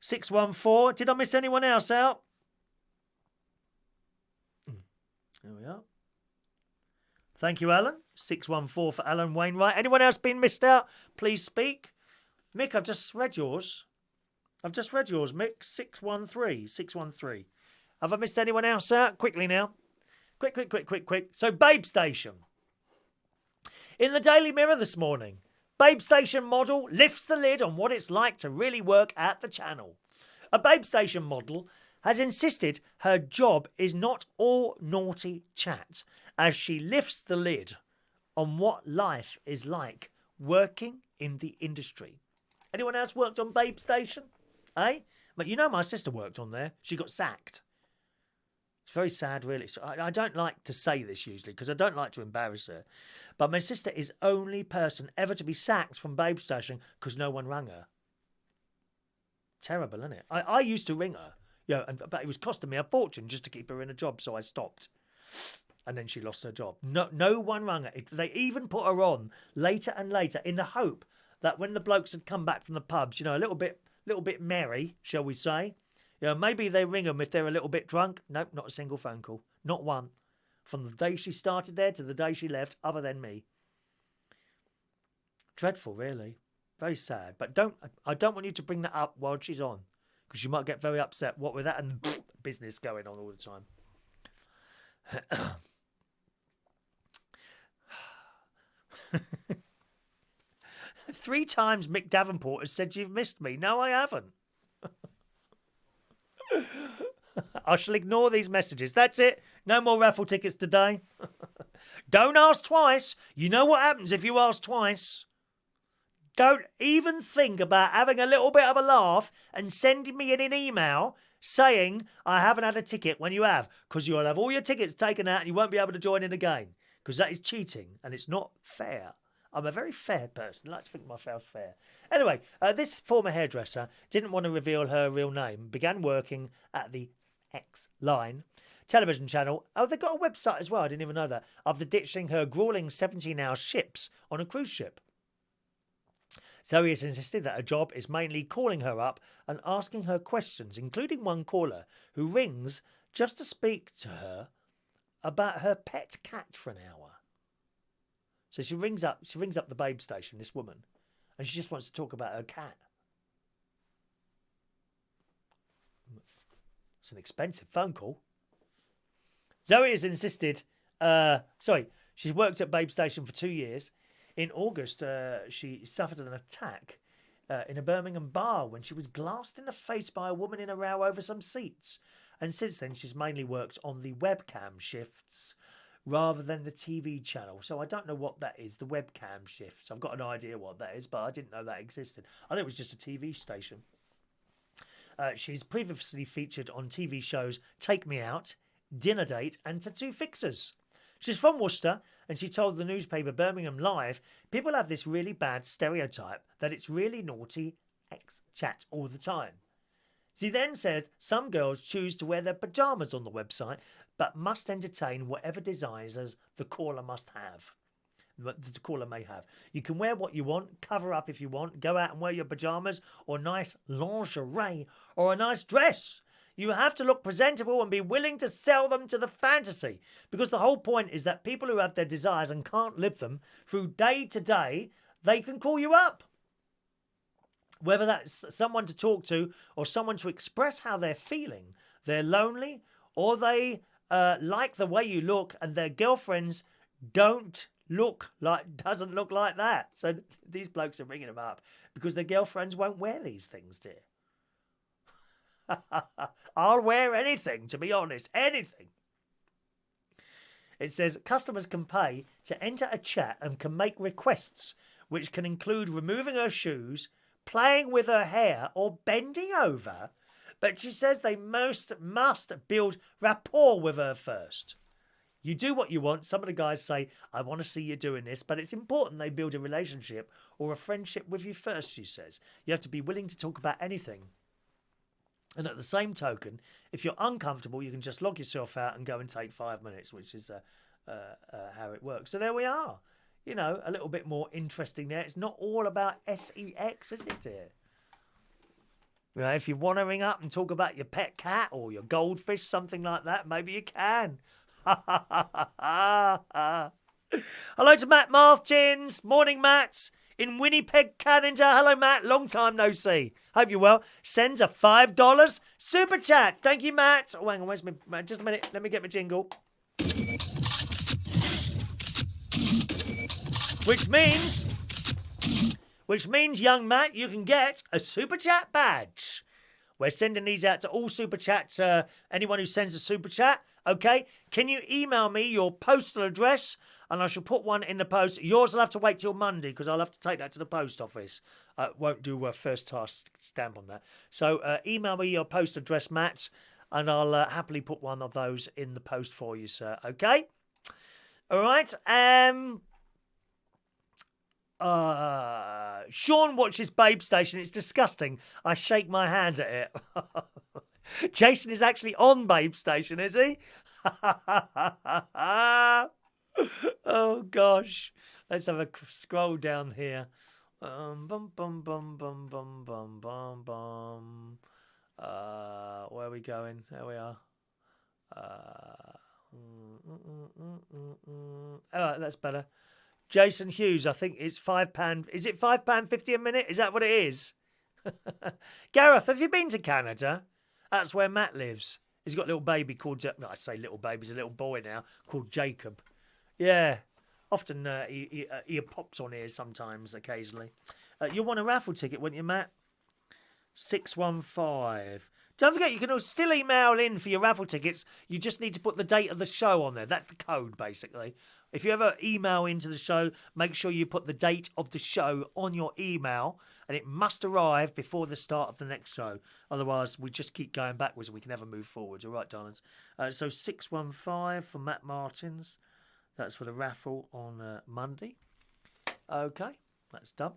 614. Did I miss anyone else out? There we are. Thank you, Alan. 614 for Alan Wainwright. Anyone else been missed out? Please speak. Mick, I've just read yours. Mick. 613. Have I missed anyone else out? Quickly now. Quick. So, Babestation. In the Daily Mirror this morning, Babestation model lifts the lid on what it's like to really work at the channel. A Babestation model has insisted her job is not all naughty chat as she lifts the lid on what life is like working in the industry. Anyone else worked on Babestation? Eh? But you know my sister worked on there. She got sacked. It's very sad, really. So I don't like to say this usually because I don't like to embarrass her. But my sister is the only person ever to be sacked from Babestation because no one rang her. Terrible, isn't it? I used to ring her, but it was costing me a fortune just to keep her in a job, so I stopped. And then she lost her job. No one rang her. They even put her on later and later in the hope that when the blokes had come back from the pubs, a little bit merry, shall we say, maybe they ring them if they're a little bit drunk. Nope, not a single phone call. Not one. From the day she started there to the day she left, other than me. Dreadful, really. Very sad. But I don't want you to bring that up while she's on, because you might get very upset. What with that and business going on all the time. 3 times Mick Davenport has said you've missed me. No, I haven't. I shall ignore these messages. That's it. No more raffle tickets today. Don't ask twice. You know what happens if you ask twice. Don't even think about having a little bit of a laugh and sending me in an email saying I haven't had a ticket when you have, because you'll have all your tickets taken out and you won't be able to join in again, because that is cheating and it's not fair. I'm a very fair person. I like to think myself fair. Anyway, this former hairdresser didn't want to reveal her real name, began working at the X line television channel. Oh, they've got a website as well. I didn't even know that. After ditching her grueling 17-hour ships on a cruise ship. Zoe has insisted that her job is mainly calling her up and asking her questions, including one caller who rings just to speak to her about her pet cat for an hour. So she rings up the Babestation, this woman, and she just wants to talk about her cat. It's an expensive phone call. Zoe has insisted... she's worked at Babestation for 2 years. In August, she suffered an attack in a Birmingham bar when she was glassed in the face by a woman in a row over some seats. And since then, she's mainly worked on the webcam shifts rather than the TV channel. So I don't know what that is, the webcam shifts. I've got an idea what that is, but I didn't know that existed. I thought it was just a TV station. She's previously featured on TV shows Take Me Out, Dinner Date and Tattoo Fixers. She's from Worcester, and she told the newspaper Birmingham Live, people have this really bad stereotype that it's really naughty chat all the time. She then said some girls choose to wear their pyjamas on the website, but must entertain whatever desires the caller must have. The caller may have. You can wear what you want, cover up if you want, go out and wear your pyjamas or nice lingerie or a nice dress. You have to look presentable and be willing to sell them to the fantasy. Because the whole point is that people who have their desires and can't live them through day to day, they can call you up. Whether that's someone to talk to or someone to express how they're feeling. They're lonely or they like the way you look and their girlfriends doesn't look like that. So these blokes are ringing them up because their girlfriends won't wear these things, dear. I'll wear anything, to be honest. Anything. It says customers can pay to enter a chat and can make requests, which can include removing her shoes, playing with her hair, or bending over. But she says they must build rapport with her first. You do what you want. Some of the guys say, I want to see you doing this, but it's important they build a relationship or a friendship with you first, she says. You have to be willing to talk about anything. And at the same token, if you're uncomfortable, you can just log yourself out and go and take 5 minutes, which is how it works. So there we are. You know, a little bit more interesting there. It's not all about sex, is it, dear? You know, if you want to ring up and talk about your pet cat or your goldfish, something like that, maybe you can. Hello to Matt Martins. Morning, Matt. In Winnipeg, Canada. Hello, Matt. Long time no see. Hope you're well. Sends a $5 super chat. Thank you, Matt. Oh, hang on. Where's my... Just a minute. Let me get my jingle. Which means, young Matt, you can get a super chat badge. We're sending these out to all super chats. Anyone who sends a super chat. Okay. Can you email me your postal address? And I shall put one in the post. Yours will have to wait till Monday because I'll have to take that to the post office. I won't do a first task stamp on that. So email me your post address, Matt, and I'll happily put one of those in the post for you, sir. Okay? All right. Sean watches Babestation. It's disgusting. I shake my hand at it. Jason is actually on Babestation, is he? Oh gosh, let's have a scroll down here. Bum bum bum bum bum bum bum bum. Where are we going? There we are. Oh, that's better. Jason Hughes, I think it's £5. Is it £5.50 a minute? Is that what it is? Gareth, have you been to Canada? That's where Matt lives. He's got a little baby called... I say little baby, he's a little boy now, called Jacob. Yeah. Often he pops on here sometimes, occasionally. You'll want a raffle ticket, wouldn't you, Matt? 615. Don't forget, you can still email in for your raffle tickets. You just need to put the date of the show on there. That's the code, basically. If you ever email into the show, make sure you put the date of the show on your email, and it must arrive before the start of the next show. Otherwise, we just keep going backwards and we can never move forwards. All right, darlings. So 615 for Matt Martins. That's for the raffle on Monday. Okay, that's done.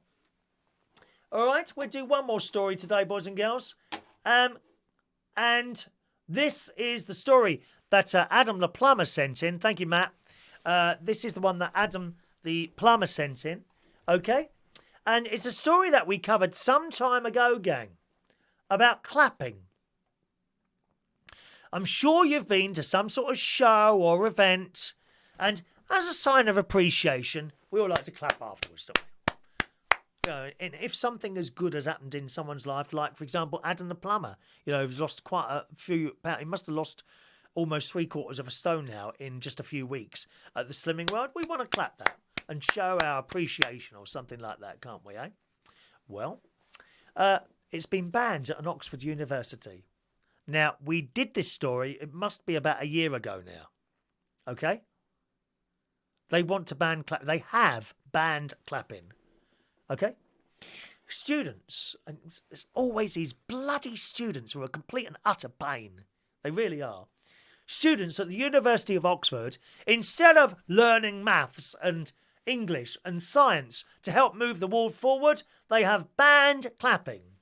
All right, we'll do one more story today, boys and girls. And This is the story that Adam the plumber sent in. Thank you, Matt. This is the one that Adam the plumber sent in. Okay? And it's a story that we covered some time ago, gang, about clapping. I'm sure you've been to some sort of show or event, and as a sign of appreciation, we all like to clap afterwards, don't we? And if something as good has happened in someone's life, like, for example, Adam the plumber, he's lost quite a few pounds. He must have lost almost 3/4 of a stone now in just a few weeks at the Slimming World. We want to clap that and show our appreciation or something like that, can't we, eh? Well, it's been banned at an Oxford university. Now, we did this story, it must be about a year ago now. Okay? They want to ban clapping. They have banned clapping. Okay? Students, and there's always these bloody students who are complete and utter pain. They really are. Students at the University of Oxford, instead of learning maths and English and science to help move the world forward, they have banned clapping.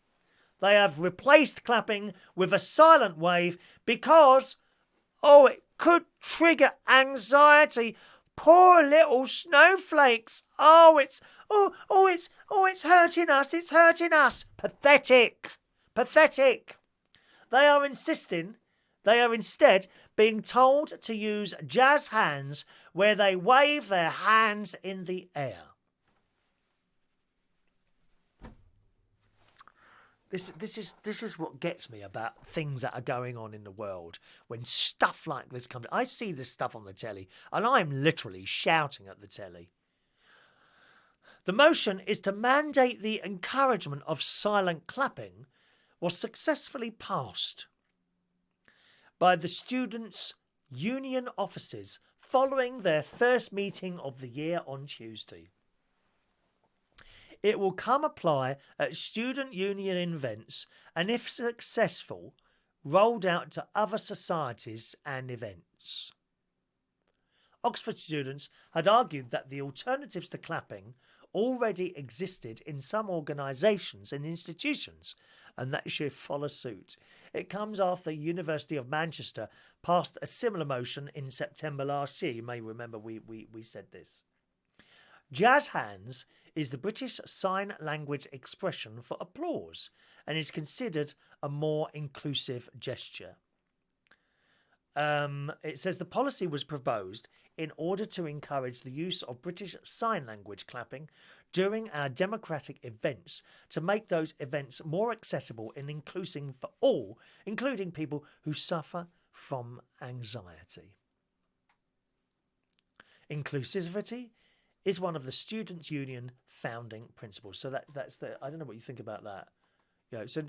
They have replaced clapping with a silent wave because, it could trigger anxiety. Poor little snowflakes. It's hurting us. It's hurting us. Pathetic. Pathetic. They are instead being told to use jazz hands where they wave their hands in the air. This is what gets me about things that are going on in the world. When stuff like this comes, I see this stuff on the telly, and I'm literally shouting at the telly. The motion is to mandate the encouragement of silent clapping was successfully passed by the students' union offices following their first meeting of the year on Tuesday. It will come apply at student union events and, if successful, rolled out to other societies and events. Oxford students had argued that the alternatives to clapping already existed in some organisations and institutions, and that should follow suit. It comes after the University of Manchester passed a similar motion in September last year. You may remember we said this. Jazz hands is the British Sign Language expression for applause and is considered a more inclusive gesture. It says the policy was proposed in order to encourage the use of British Sign Language clapping during our democratic events to make those events more accessible and inclusive for all, including people who suffer from anxiety. Inclusivity is one of the Students' Union founding principles. So that's the. I don't know what you think about that. So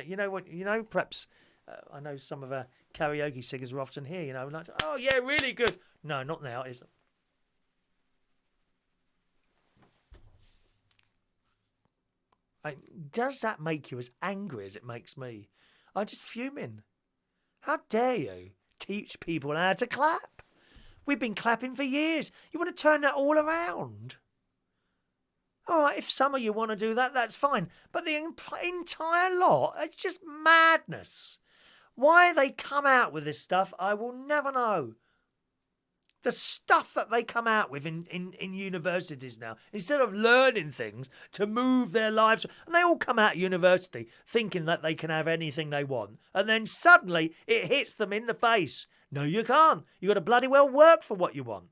you know what, perhaps I know some of our karaoke singers are often here. Like, oh yeah, really good. No, not now. Is does that make you as angry as it makes me? I'm just fuming. How dare you teach people how to clap? We've been clapping for years. You want to turn that all around? All right, if some of you want to do that, that's fine. But the entire lot, it's just madness. Why they come out with this stuff, I will never know. The stuff that they come out with in universities now, instead of learning things to move their lives, and they all come out of university thinking that they can have anything they want, and then suddenly it hits them in the face. No, you can't. You got to bloody well work for what you want.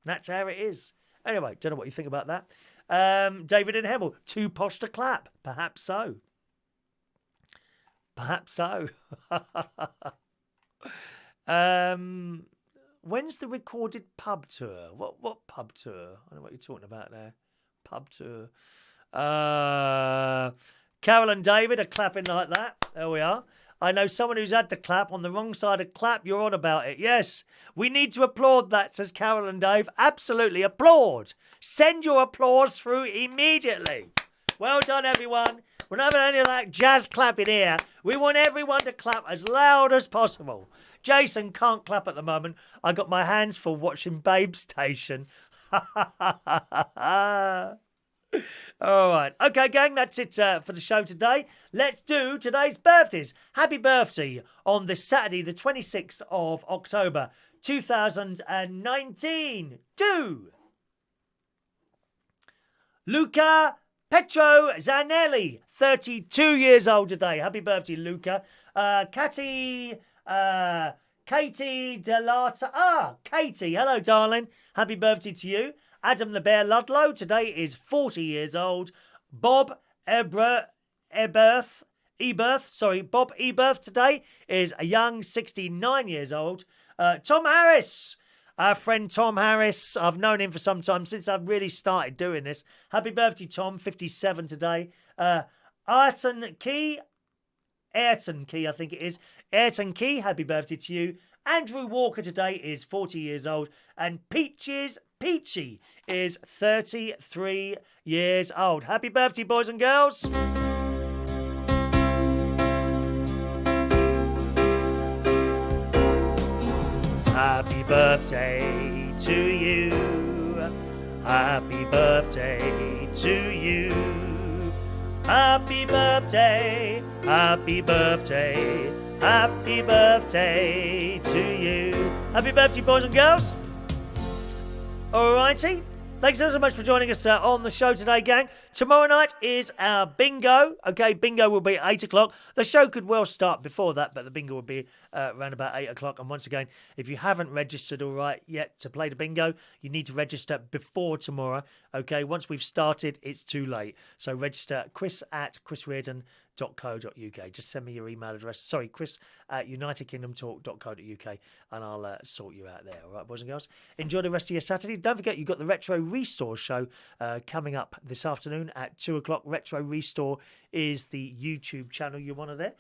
That's how it is. Anyway, don't know what you think about that. David in Hemel, too posh to clap. Perhaps so. Perhaps so. When's the recorded pub tour? What pub tour? I don't know what you're talking about there. Pub tour. Carol and David are clapping like that. There we are. I know someone who's had the clap on the wrong side of clap. You're on about it. Yes. We need to applaud that, says Carol and Dave. Absolutely. Applaud. Send your applause through immediately. Well done, everyone. We're not having any of that jazz clapping here. We want everyone to clap as loud as possible. Jason can't clap at the moment. I got my hands full watching Babestation. All right. Okay, gang, that's it for the show today. Let's do today's birthdays. Happy birthday on this Saturday, the 26th of October, 2019. To Luca Petro Zanelli, 32 years old today. Happy birthday, Luca. Khaitie Delata. Khaitie, hello, darling. Happy birthday to you. Adam the Bear Ludlow today is 40 years old. Bob Eberth today is a young 69 years old. Tom Harris, our friend Tom Harris. I've known him for some time, since I've really started doing this. Happy birthday, Tom, 57 today. Aeyrton Key, I think it is. Aeyrton Key, happy birthday to you. Andrew Walker today is 40 years old. And Peachees is 33 years old. Happy birthday, boys and girls. Happy birthday to you. Happy birthday to you. Happy birthday. Happy birthday. Happy birthday to you. Happy birthday, boys and girls. Alrighty. Thanks so much for joining us on the show today, gang. Tomorrow night is our bingo. Okay, bingo will be at 8 o'clock. The show could well start before that, but the bingo will be around about 8 o'clock. And once again, if you haven't registered all right yet to play the bingo, you need to register before tomorrow. Okay, once we've started, it's too late. So register chris@chrisreardon.co.uk. Just send me your email address. Sorry, chris@unitedkingdomtalk.co.uk, and I'll sort you out there. All right, boys and girls. Enjoy the rest of your Saturday. Don't forget, you've got the Retro Restore show coming up this afternoon at 2 o'clock. Retro Restore is the YouTube channel you want to there.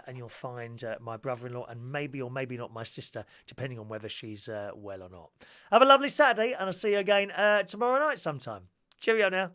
And you'll find my brother-in-law and maybe or maybe not my sister, depending on whether she's well or not. Have a lovely Saturday, and I'll see you again tomorrow night sometime. Cheerio now.